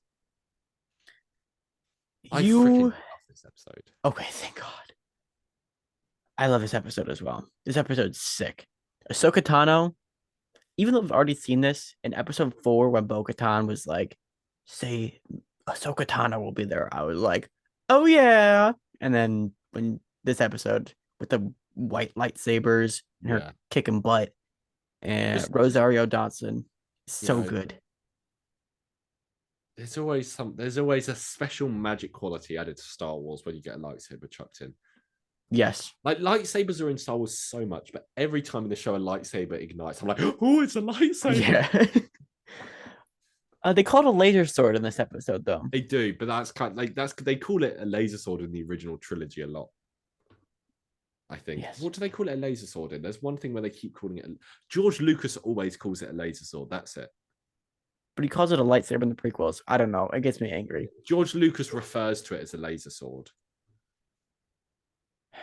I freaking love this episode. Okay, thank God. I love this episode as well. This episode's sick. Ahsoka Tano, even though we've already seen this in episode 4 when Bo-Katan was like, say Ahsoka Tano will be there, I was like, oh yeah. And then when this episode with the white lightsabers and her kicking butt and Rosario Dawson, so good. There's always a special magic quality added to Star Wars when you get a lightsaber chucked in. Yes. Like lightsabers are in Star Wars so much, but every time in the show a lightsaber ignites, I'm like, oh, it's a lightsaber. Yeah. They call it a laser sword in this episode, though. They do, but that's kind of like they call it a laser sword in the original trilogy a lot. I think. Yes. What do they call it a laser sword in? There's one thing where they keep calling it. George Lucas always calls it a laser sword. That's it. but he calls it a lightsaber in the prequels. I don't know. It gets me angry. George Lucas refers to it as a laser sword.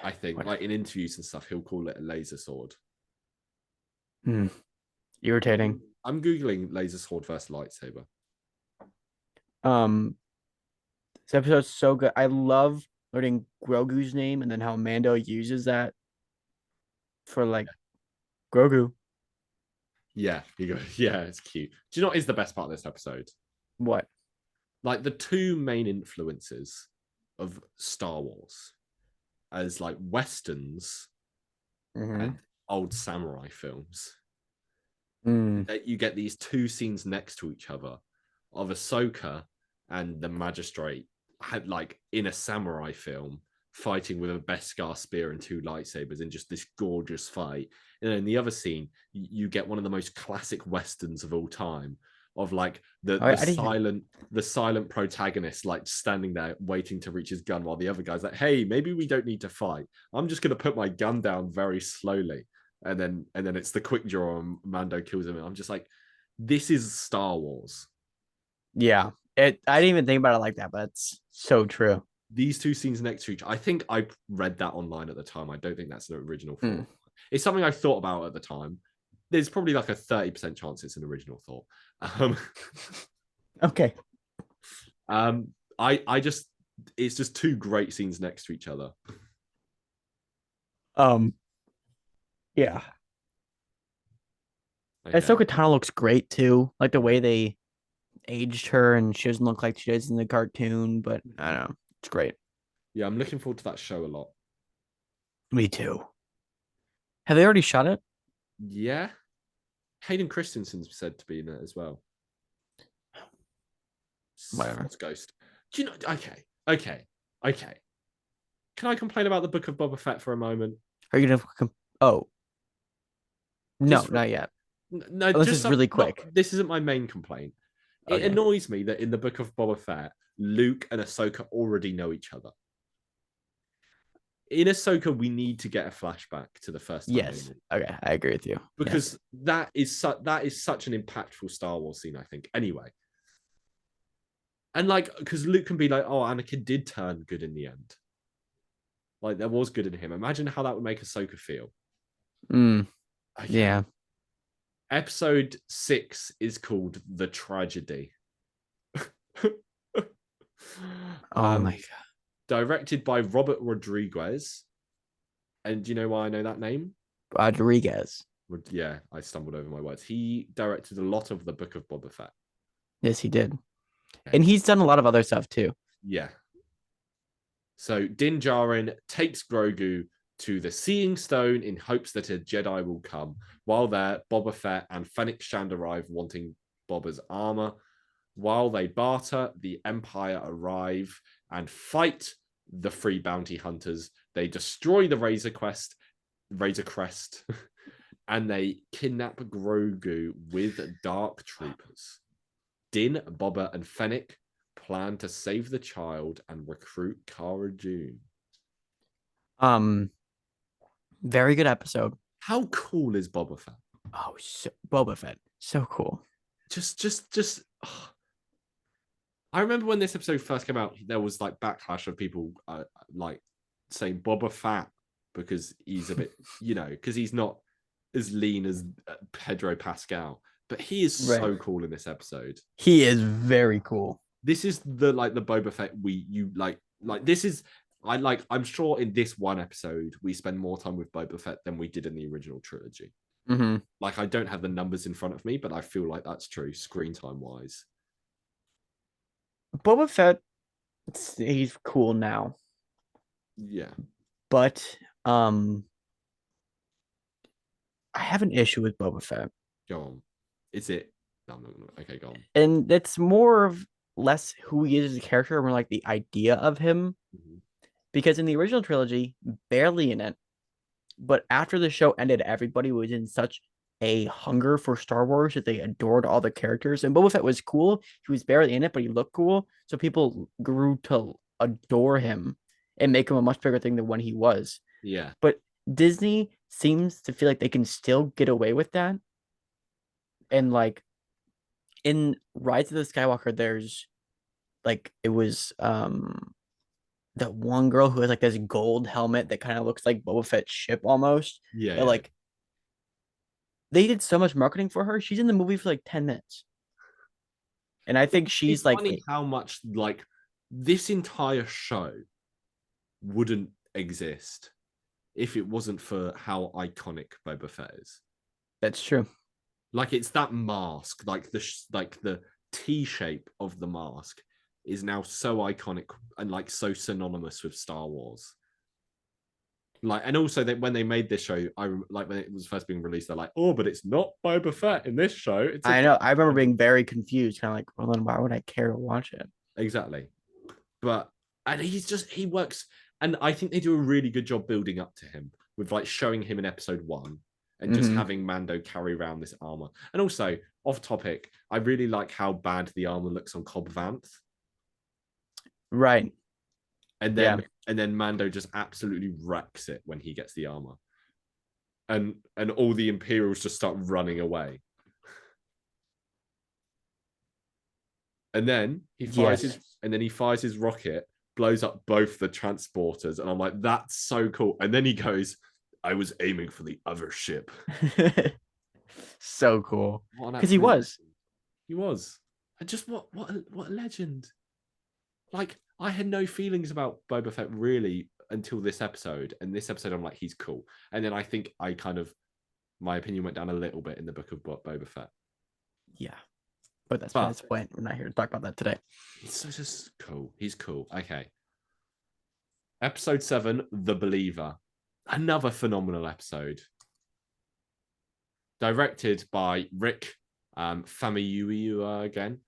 I think, What? like in interviews and stuff, he'll call it a laser sword. Irritating. I'm googling laser sword versus lightsaber. Um, this episode's so good. I love learning Grogu's name and then how Mando uses that for like Grogu. Yeah, he goes, yeah, it's cute. Do you know what is the best part of this episode? What? Like the two main influences of Star Wars as like westerns and old samurai films. That you get these two scenes next to each other of Ahsoka and the magistrate had like in a samurai film fighting with a Beskar spear and two lightsabers in just this gorgeous fight. And then in the other scene, you get one of the most classic westerns of all time of like the silent protagonist like standing there waiting to reach his gun while the other guy's like, hey, maybe we don't need to fight. I'm just gonna put my gun down very slowly. And then it's the quick draw and Mando kills him. And I'm just like, this is Star Wars. Yeah. I didn't even think about it like that, but it's so true. These two scenes next to each, I think I read that online at the time. I don't think that's an original thought. It's something I thought about at the time. There's probably like a 30% chance it's an original thought. Okay. I just it's just two great scenes next to each other. Yeah. Okay. Ahsoka Tano looks great too. Like the way they aged her and she doesn't look like she does in the cartoon, but I don't know. It's great. Yeah, I'm looking forward to that show a lot. Me too. Have they already shot it? Yeah. Hayden Christensen's said to be in it as well. Whatever. Force Ghost. Do you know? Okay. Can I complain about the Book of Boba Fett for a moment? Are you gonna? Oh, no, not yet. No, Unless it's really quick. This isn't my main complaint. It annoys me that in the Book of Boba Fett, Luke and Ahsoka already know each other. In Ahsoka, we need to get a flashback to the first time. Yes. Okay, I agree with you. Because that is such an impactful Star Wars scene, I think. Anyway. And like, because Luke can be like, oh, Anakin did turn good in the end. Like, there was good in him. Imagine how that would make Ahsoka feel. Okay. Yeah. Episode 6 is called The Tragedy. Oh my god. Directed by Robert Rodriguez. And do you know why I know that name? Rodriguez. Yeah, I stumbled over my words. He directed a lot of the Book of Boba Fett. Yes, he did. And he's done a lot of other stuff too. Yeah. So Din Djarin takes Grogu to the Seeing Stone in hopes that a Jedi will come. While there, Boba Fett and Fennec Shand arrive wanting Boba's armor. While they barter, the Empire arrive and fight the free bounty hunters. They destroy the Razor Crest, and they kidnap Grogu with Dark Troopers. Din, Boba, and Fennec plan to save the child and recruit Cara Dune. Very good episode. How cool is Boba Fett? Oh, Boba Fett, so cool. Just. Oh. I remember when this episode first came out, there was like backlash of people like saying Boba Fett because he's a bit, because he's not as lean as Pedro Pascal, but he is so cool in this episode. He is very cool. This is the Boba Fett I'm sure in this one episode we spend more time with Boba Fett than we did in the original trilogy. Like, I don't have the numbers in front of me, but I feel like that's true screen time wise. Boba Fett, he's cool now. Yeah. But I have an issue with Boba Fett. Go on. Is it? No, I'm not gonna... Okay, go on. And it's more of less who he is as a character, more like the idea of him. Because in the original trilogy, barely in it. But after the show ended, everybody was in such a hunger for Star Wars that they adored all the characters. And Boba Fett was cool. He was barely in it, but he looked cool. So people grew to adore him and make him a much bigger thing than when he was. Yeah. But Disney seems to feel like they can still get away with that. And like in Rise of the Skywalker, there's like it was that one girl who has like this gold helmet that kind of looks like Boba Fett's ship almost. Yeah, But yeah. like they did so much marketing for her. She's in the movie for like 10 minutes. And I think It's she's like funny how much like this entire show wouldn't exist if it wasn't for how iconic Boba Fett is. that's true. Like it's that mask, like the T shape of the mask is now so iconic and like so synonymous with Star Wars. Like, and also that when they made this show, I like when it was first being released, they're like, oh, but it's not Boba Fett in this show. It's I know. I remember being very confused, kind of like, well, then why would I care to watch it? exactly. But and he works, and I think they do a really good job building up to him with like showing him in episode 1 and just having Mando carry around this armor. And also, off topic, I really like how bad the armor looks on Cobb Vanth. Right. And then Mando just absolutely wrecks it when he gets the armor. And all the Imperials just start running away. And then he fires his rocket, blows up both the transporters, and I'm like, that's so cool. And then he goes, I was aiming for the other ship. So cool. Because he was. He was. And just what a legend. Like, I had no feelings about Boba Fett really until this episode. And this episode, I'm like, he's cool. And then I think my opinion went down a little bit in the book of Boba Fett. Yeah. But that's the point. We're not here to talk about that today. He's just cool. He's cool. Okay. Episode 7, The Believer. Another phenomenal episode. Directed by Rick Famuyiwa again.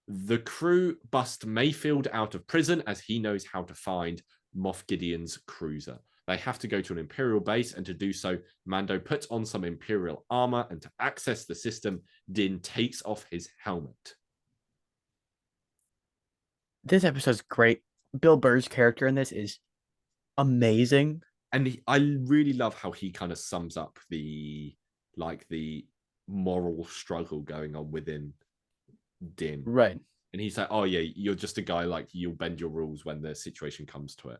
The crew bust Mayfield out of prison as he knows how to find Moff Gideon's cruiser. They have to go to an Imperial base, and to do so, Mando puts on some Imperial armor, and to access the system, Din takes off his helmet. This episode's great. Bill Burr's character in this is amazing. And I really love how he kind of sums up the moral struggle going on within Din. Right. And he's like, oh yeah, you're just a guy, like you'll bend your rules when the situation comes to it.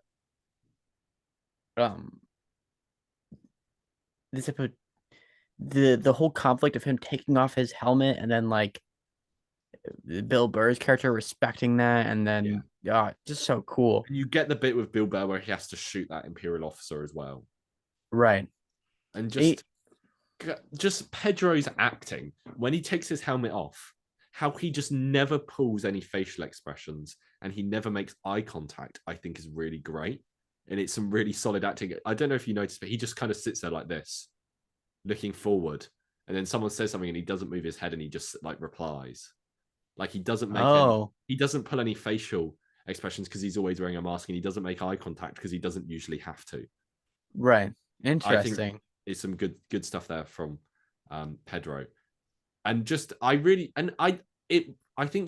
This episode, the whole conflict of him taking off his helmet and then like Bill Burr's character respecting that, and then just so cool. And you get the bit with Bill Burr where he has to shoot that Imperial officer as well. Right. And just Pedro's acting when he takes his helmet off, how he just never pulls any facial expressions and he never makes eye contact, I think is really great. And it's some really solid acting. I don't know if you noticed, but he just kind of sits there like this, looking forward. And then someone says something and he doesn't move his head and he just like replies. Like he doesn't make he doesn't pull any facial expressions because he's always wearing a mask, and he doesn't make eye contact because he doesn't usually have to. Right. Interesting. I think it's some good stuff there from Pedro. And just I think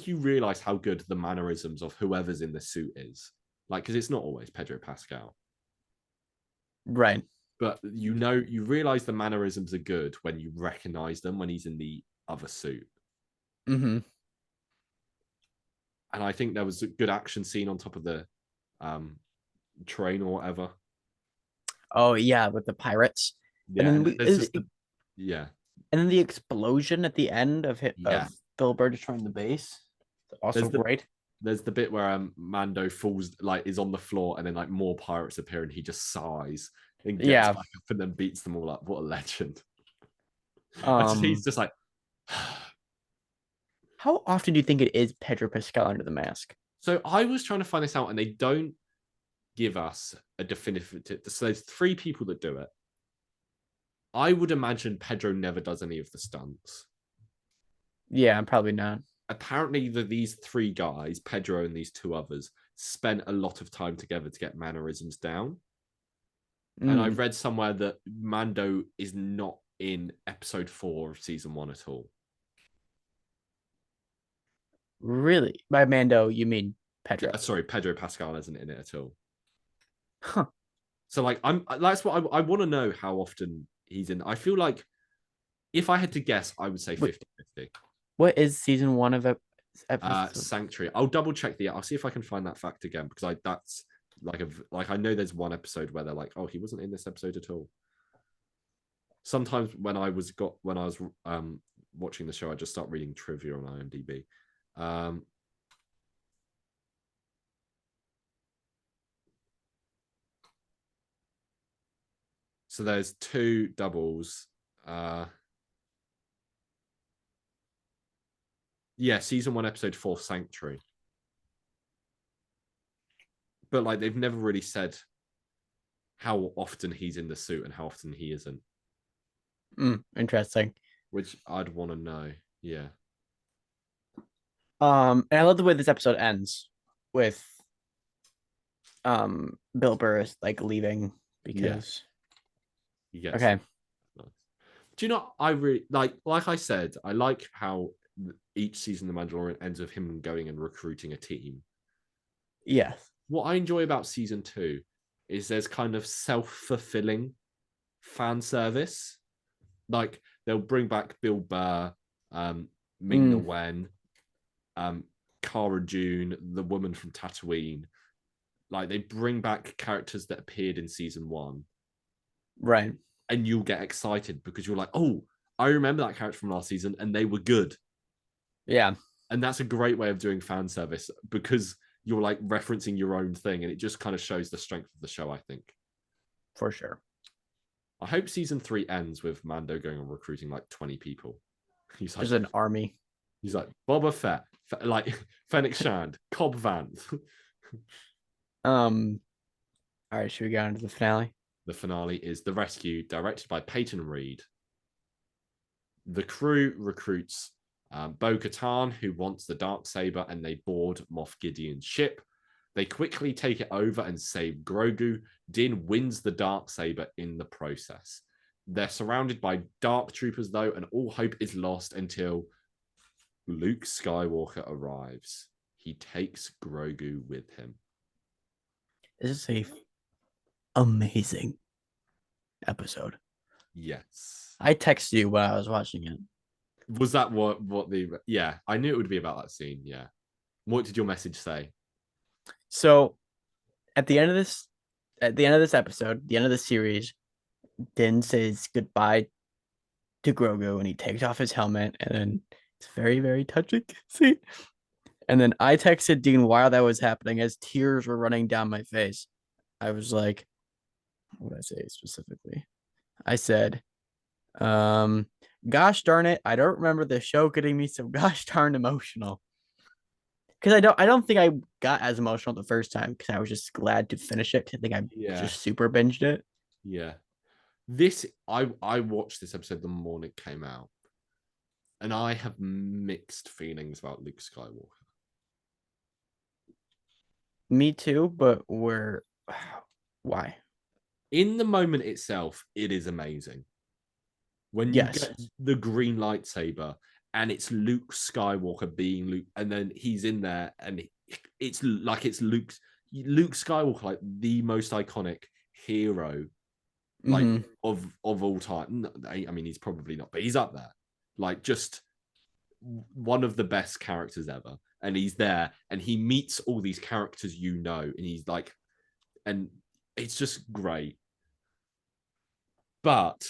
you realize how good the mannerisms of whoever's in the suit is. Like, because it's not always Pedro Pascal. Right. But you realize the mannerisms are good when you recognize them when he's in the other suit. Mm-hmm. And I think there was a good action scene on top of the train or whatever. Oh yeah, with the pirates. Yeah, and then and then the explosion at the end of Bill Burr destroying the base. Also great. There's the bit where Mando falls, like is on the floor, and then like more pirates appear, and he just sighs and gets back up and then beats them all up. What a legend! He's just like. How often do you think it is Pedro Pascal under the mask? So I was trying to find this out, and they don't give us a definitive. So there's 3 people that do it. I would imagine Pedro never does any of the stunts. Yeah, probably not. Apparently, these 3 guys, Pedro and these 2 others, spent a lot of time together to get mannerisms down. And I read somewhere that Mando is not in episode 4 of season 1 at all. Really? By Mando, you mean Pedro? Sorry, Pedro Pascal isn't in it at all. Huh. So like that's what I want to know, how often he's in. I feel like if I had to guess, I would say 50-50. What is season 1 of episode? Sanctuary. I'll double check I'll see if I can find that fact again, because that's like I know there's one episode where they're like, oh, he wasn't in this episode at all. Sometimes when I was watching the show, I just start reading trivia on IMDb. So there's 2 doubles. Yeah, season 1, episode 4, Sanctuary. But like they've never really said how often he's in the suit and how often he isn't. Interesting. Which I'd want to know. Yeah. And I love the way this episode ends with Bill Burr like leaving because okay. Do you know, I really like I said, I like how each season of The Mandalorian ends with him going and recruiting a team. Yes. What I enjoy about season 2 is there's kind of self-fulfilling fan service. Like they'll bring back Bill Burr, Ming-Na Wen, Cara Dune, the woman from Tatooine. Like they bring back characters that appeared in season 1. Right. And you'll get excited because you're like, oh, I remember that character from last season and they were good. Yeah. And that's a great way of doing fan service because you're like referencing your own thing, and it just kind of shows the strength of the show, I think. For sure. I hope season 3 ends with Mando going and recruiting like 20 people. He's like, there's an army. He's like Boba Fett, like Fennec Shand, Cobb Vanth. All right, should we go into the finale? The finale is The Rescue, directed by Peyton Reed. The crew recruits Bo-Katan, who wants the Darksaber, and they board Moff Gideon's ship. They quickly take it over and save Grogu. Din wins the Darksaber in the process. They're surrounded by Dark Troopers, though, and all hope is lost until Luke Skywalker arrives. He takes Grogu with him. This is a amazing episode. Yes. I texted you while I was watching it. Was that what the... Yeah, I knew it would be about that scene, yeah. What did your message say? So, at the end of this episode, the end of the series, Din says goodbye to Grogu and he takes off his helmet, and then it's very, very touching. See? And then I texted Dean while that was happening as tears were running down my face. I was like, what did I say specifically? I said, gosh darn it, I don't remember the show getting me so gosh darn emotional. Because I don't think I got as emotional the first time because I was just glad to finish it. I think I just super binged it. Yeah. I watched this episode the morning it came out, and I have mixed feelings about Luke Skywalker. Me too, but why? In the moment itself, it is amazing. When you get the green lightsaber and it's Luke Skywalker being Luke, and then he's in there and it's Luke Skywalker, like the most iconic hero like of all time. I mean, he's probably not, but he's up there. Like just one of the best characters ever. And he's there and he meets all these characters, and he's like, and it's just great. But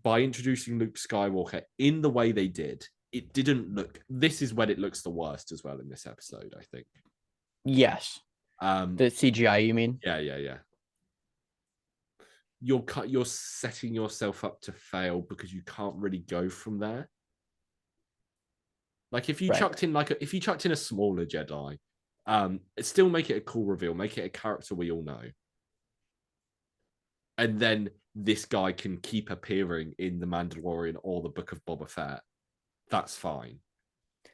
by introducing Luke Skywalker in the way they did, it didn't look... This is when it looks the worst as well in this episode, I think. Yes. The CGI, you mean? Yeah. You're setting yourself up to fail because you can't really go from there. Like if you chucked in a smaller Jedi, still make it a cool reveal, make it a character we all know. And then this guy can keep appearing in The Mandalorian or the Book of Boba Fett. That's fine.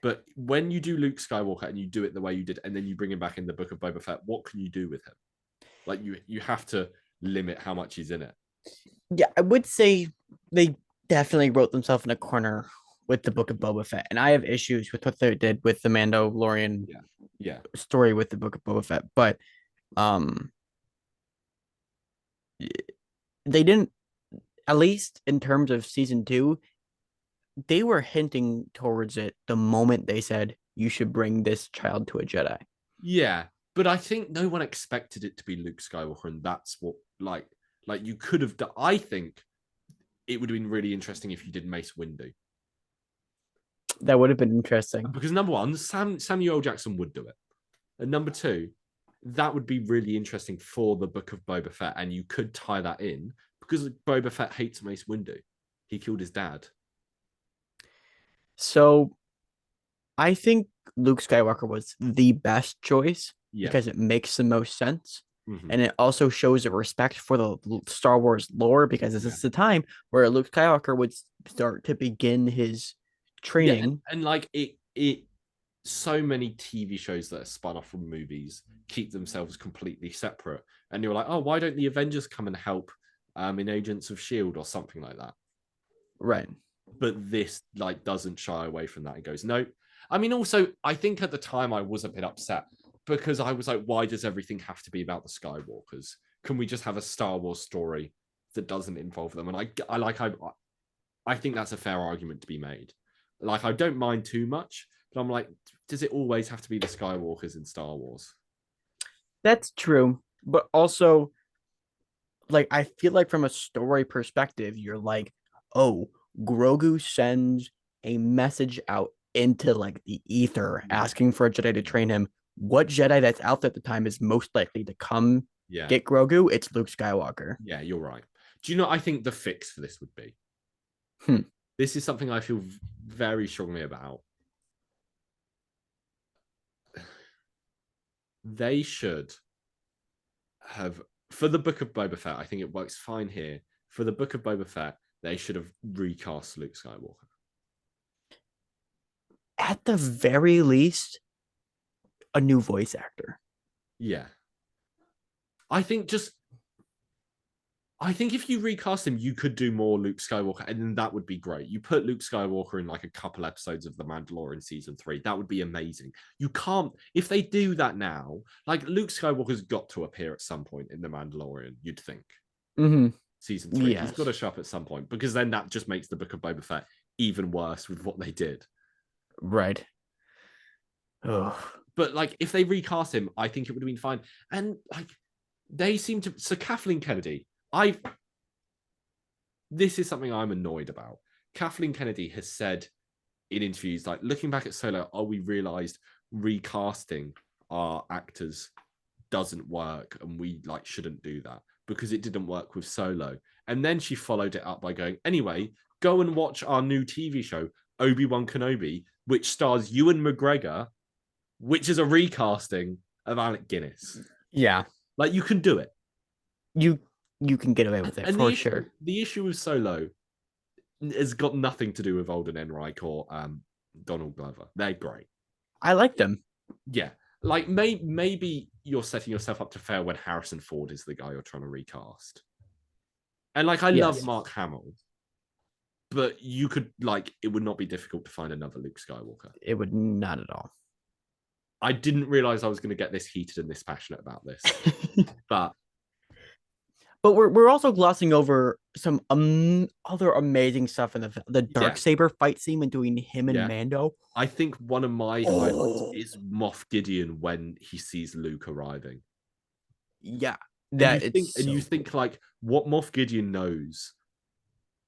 But when you do Luke Skywalker and you do it the way you did, and then you bring him back in the Book of Boba Fett, what can you do with him? Like you have to limit how much he's in it. Yeah, I would say they definitely wrote themselves in a corner with the Book of Boba Fett, and I have issues with what they did with the Mandalorian story with the Book of Boba Fett, but they didn't, at least in terms of season 2, they were hinting towards it the moment they said you should bring this child to a Jedi. Yeah, but I think no one expected it to be Luke Skywalker, and that's what like you could have done. I think it would have been really interesting if you did Mace Windu, That would have been interesting. because number one, Samuel Jackson would do it, and number two, that would be really interesting for the Book of Boba Fett, and you could tie that in because Boba Fett hates Mace Windu. He killed his dad. So I think Luke Skywalker was the best choice Yeah. because it makes the most sense. Mhm. And it also shows a respect for the Star Wars lore because this is the time where Luke Skywalker would start to begin his training. And like it so many TV shows that are spun off from movies keep themselves completely separate. And you're like, oh, why don't the Avengers come and help in Agents of Shield or something like that? Right. But this like doesn't shy away from that. It goes, no. I mean, also, I think at the time I was a bit upset because I was like, why does everything have to be about the Skywalkers? Can we just have a Star Wars story that doesn't involve them? And I think that's a fair argument to be made. Like, I don't mind too much, but I'm like, does it always have to be the Skywalkers in Star Wars? That's true. But also, like, I feel like from a story perspective, you're like, oh, Grogu sends a message out into like the ether asking for a Jedi to train him. What Jedi that's out there at the time is most likely to come get Grogu? It's Luke Skywalker. Yeah, you're right. Do you know what I think the fix for this would be? This is something I feel very strongly about. They should have, for the Book of Boba Fett, I think it works fine here. For the Book of Boba Fett, they should have recast Luke Skywalker. At the very least, a new voice actor. Yeah. I think if you recast him, you could do more Luke Skywalker, and then that would be great. You put Luke Skywalker in like a couple episodes of The Mandalorian season 3. That would be amazing. You can't, if they do that now, like Luke Skywalker's got to appear at some point in The Mandalorian, you'd think. Season 3. Yes. He's got to show up at some point, because then that just makes the Book of Boba Fett even worse with what they did. Right. Oh. But like, if they recast him, I think it would have been fine. And like, they seem to. So Kathleen Kennedy, this is something I'm annoyed about. Kathleen Kennedy has said in interviews, like, looking back at Solo, we realized recasting our actors doesn't work, and we like shouldn't do that because it didn't work with Solo. And then she followed it up by going, anyway, go and watch our new TV show, Obi-Wan Kenobi, which stars Ewan McGregor, which is a recasting of Alec Guinness. Yeah. Like, you can do it. You can get away with it, for sure. The issue with Solo has got nothing to do with Alden Ehrenreich or Donald Glover. They're great. I like them. Yeah. Like, maybe you're setting yourself up to fail when Harrison Ford is the guy you're trying to recast. And like, I love Mark Hamill, but you could, like, it would not be difficult to find another Luke Skywalker. It would not at all. I didn't realize I was going to get this heated and this passionate about this, but we're also glossing over some other amazing stuff in the Darksaber fight scene between him and Mando. I think one of my highlights is Moff Gideon when he sees Luke arriving. Yeah, you think like what Moff Gideon knows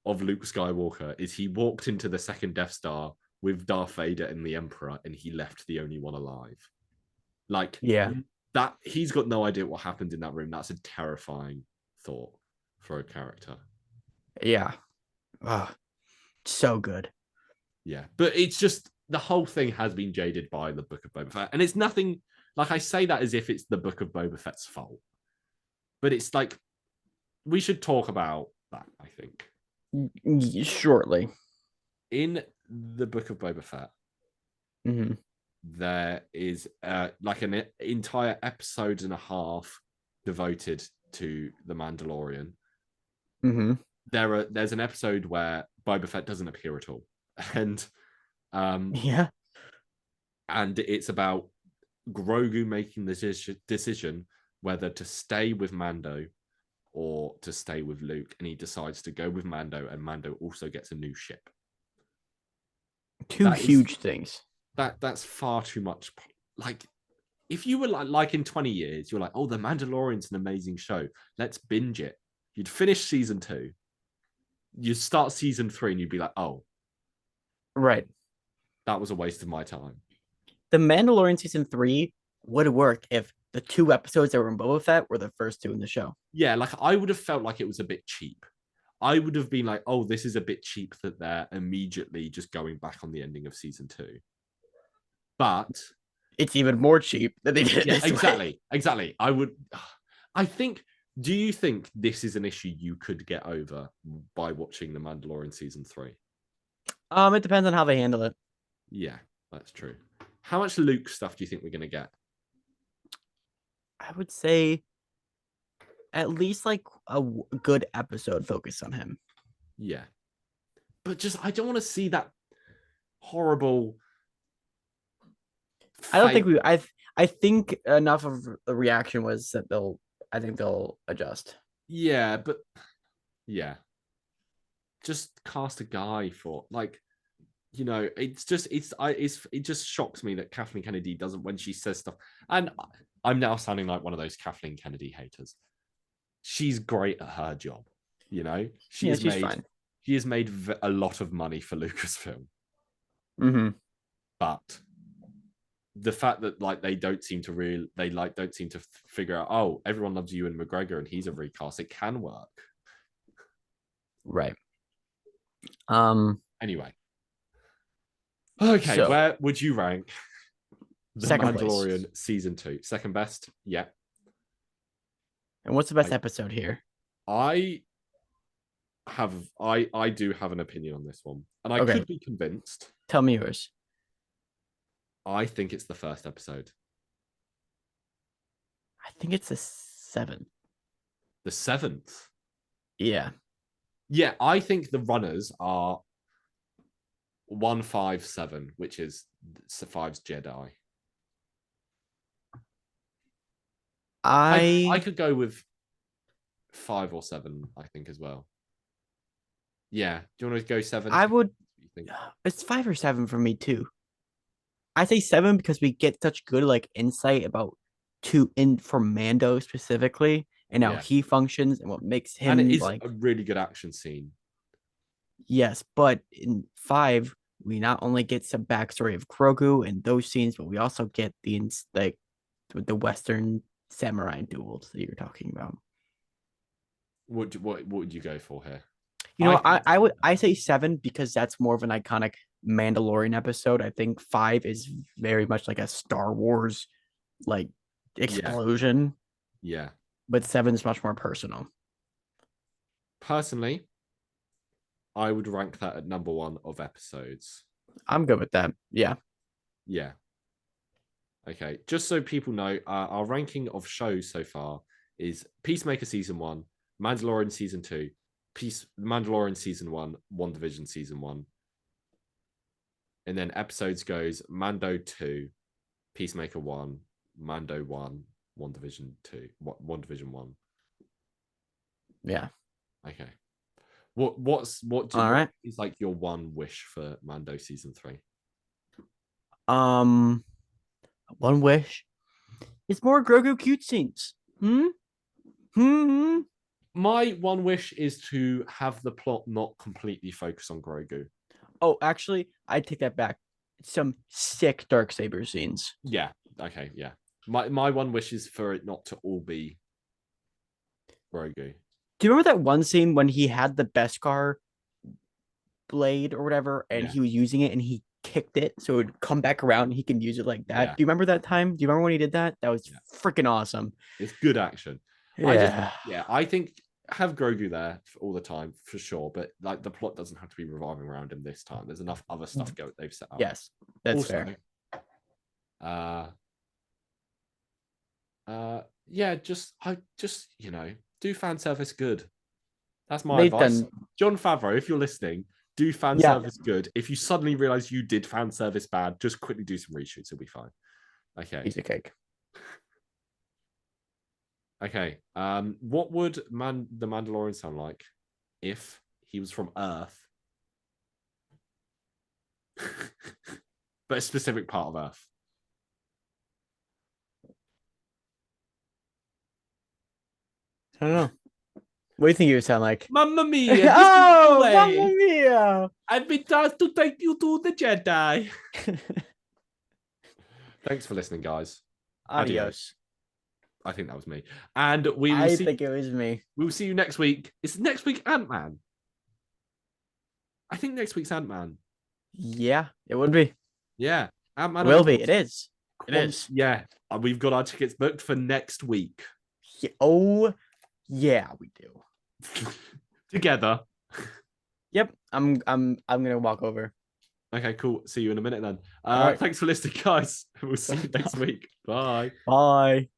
of Luke Skywalker is he walked into the second Death Star with Darth Vader and the Emperor, and he left the only one alive. Like, that he's got no idea what happened in that room. That's a terrifying thought for a character. Yeah. So good. Yeah. But it's just, the whole thing has been jaded by the Book of Boba Fett. And it's nothing, like, I say that as if it's the Book of Boba Fett's fault. But it's like, we should talk about that, I think. Shortly. In the Book of Boba Fett, there is like an entire episode and a half devoted to the Mandalorian. There's an episode where Boba Fett doesn't appear at all, and and it's about Grogu making the decision whether to stay with Mando or to stay with Luke, and he decides to go with Mando, and Mando also gets a new ship. Two huge things. That's far too much. Like, if you were like in 20 years, you're like, oh, The Mandalorian's an amazing show. Let's binge it. You'd finish season 2. You'd start season 3 and you'd be like, oh, right. That was a waste of my time. The Mandalorian season 3 would work if the 2 episodes that were in Boba Fett were the first 2 in the show. Yeah, like I would have felt like it was a bit cheap. I would have been like, oh, this is a bit cheap that they're immediately just going back on the ending of season 2. But it's even more cheap that they did it this way. Exactly. Do you think this is an issue you could get over by watching The Mandalorian season 3? It depends on how they handle it. Yeah, that's true. How much Luke stuff do you think we're going to get? I would say at least like a good episode focused on him. Yeah. But just, I don't want to see that horrible. I don't think I think enough of the reaction was that they'll adjust. Yeah, but yeah. Just cast a guy for like, it just shocks me that Kathleen Kennedy doesn't, when she says stuff. And I'm now sounding like one of those Kathleen Kennedy haters. She's great at her job. She's fine. She has made a lot of money for Lucasfilm. Mm-hmm. But the fact that they don't seem to figure out, oh, everyone loves Ewan McGregor and he's a recast, it can work. Right. Anyway. Okay, so, where would you rank The Mandalorian place. Season 2? Second best? Yeah. And what's the best episode here? I do have an opinion on this one. And I could be convinced. Tell me yours. I think it's the first episode. I think it's the 7th. The 7th? Yeah. Yeah, I think the runners are 157, which is 5's Jedi. I could go with 5 or 7, I think, as well. Yeah. Do you want to go 7? I would. It's 5 or 7 for me too. I say 7 because we get such good insight about for Mando specifically and how he functions and what makes him. And it is a really good action scene. Yes, but in 5, we not only get some backstory of Grogu and those scenes, but we also get the Western samurai duels that you're talking about. What would you go for here? I say 7 because that's more of an iconic Mandalorian episode. I think 5 is very much like a Star Wars explosion. Yeah. But 7 is much more personal. Personally, I would rank that at number 1 of episodes. I'm good with that. Yeah. Yeah. Okay. Just so people know, our ranking of shows so far is Peacemaker Season 1, Mandalorian Season 2, Mandalorian Season 1, WandaVision Season 1. And then episodes goes Mando 2, Peacemaker 1, Mando 1, WandaVision 2, WandaVision 1. Yeah. Okay. What is your one wish for Mando Season 3? One wish is more Grogu cute scenes. My one wish is to have the plot not completely focus on Grogu. Oh, actually, I take that back. Some sick Darksaber scenes. Yeah. Okay. Yeah. My one wish is for it not to all be Grogu. Do you remember that one scene when he had the Beskar blade or whatever, and he was using it and he kicked it so it would come back around and he can use it like that? Yeah. Do you remember that time? Do you remember when he did that? That was freaking awesome. It's good action. Yeah. I think have Grogu there all the time for sure, but the plot doesn't have to be revolving around him this time. There's enough other stuff they've set up. Yes, that's fair. Do fan service good. That's my advice. Jon Favreau, if you're listening, do fan service good. If you suddenly realize you did fan service bad, just quickly do some reshoots. It'll be fine. Okay. Piece of cake. Okay. What would the Mandalorian sound like if he was from Earth? but a specific part of Earth. I don't know. What do you think you would sound like? Mamma mia! This Oh, is the Mamma way. Mia! I've been tasked to take you to the Jedi. Thanks for listening, guys. Adios. I think that was me. And we will I see. think it was me. We'll see you next week. Is next week Ant-Man? I think next week's Ant-Man. Yeah, it would be. Yeah. Ant-Man. It will be. It is. It is. Yeah. We've got our tickets booked for next week. Yeah. Oh, yeah, we do. Together. Yep. I'm gonna walk over. Okay, cool. See you in a minute then. All right. Thanks for listening, guys. We'll see you next week. Bye. Bye.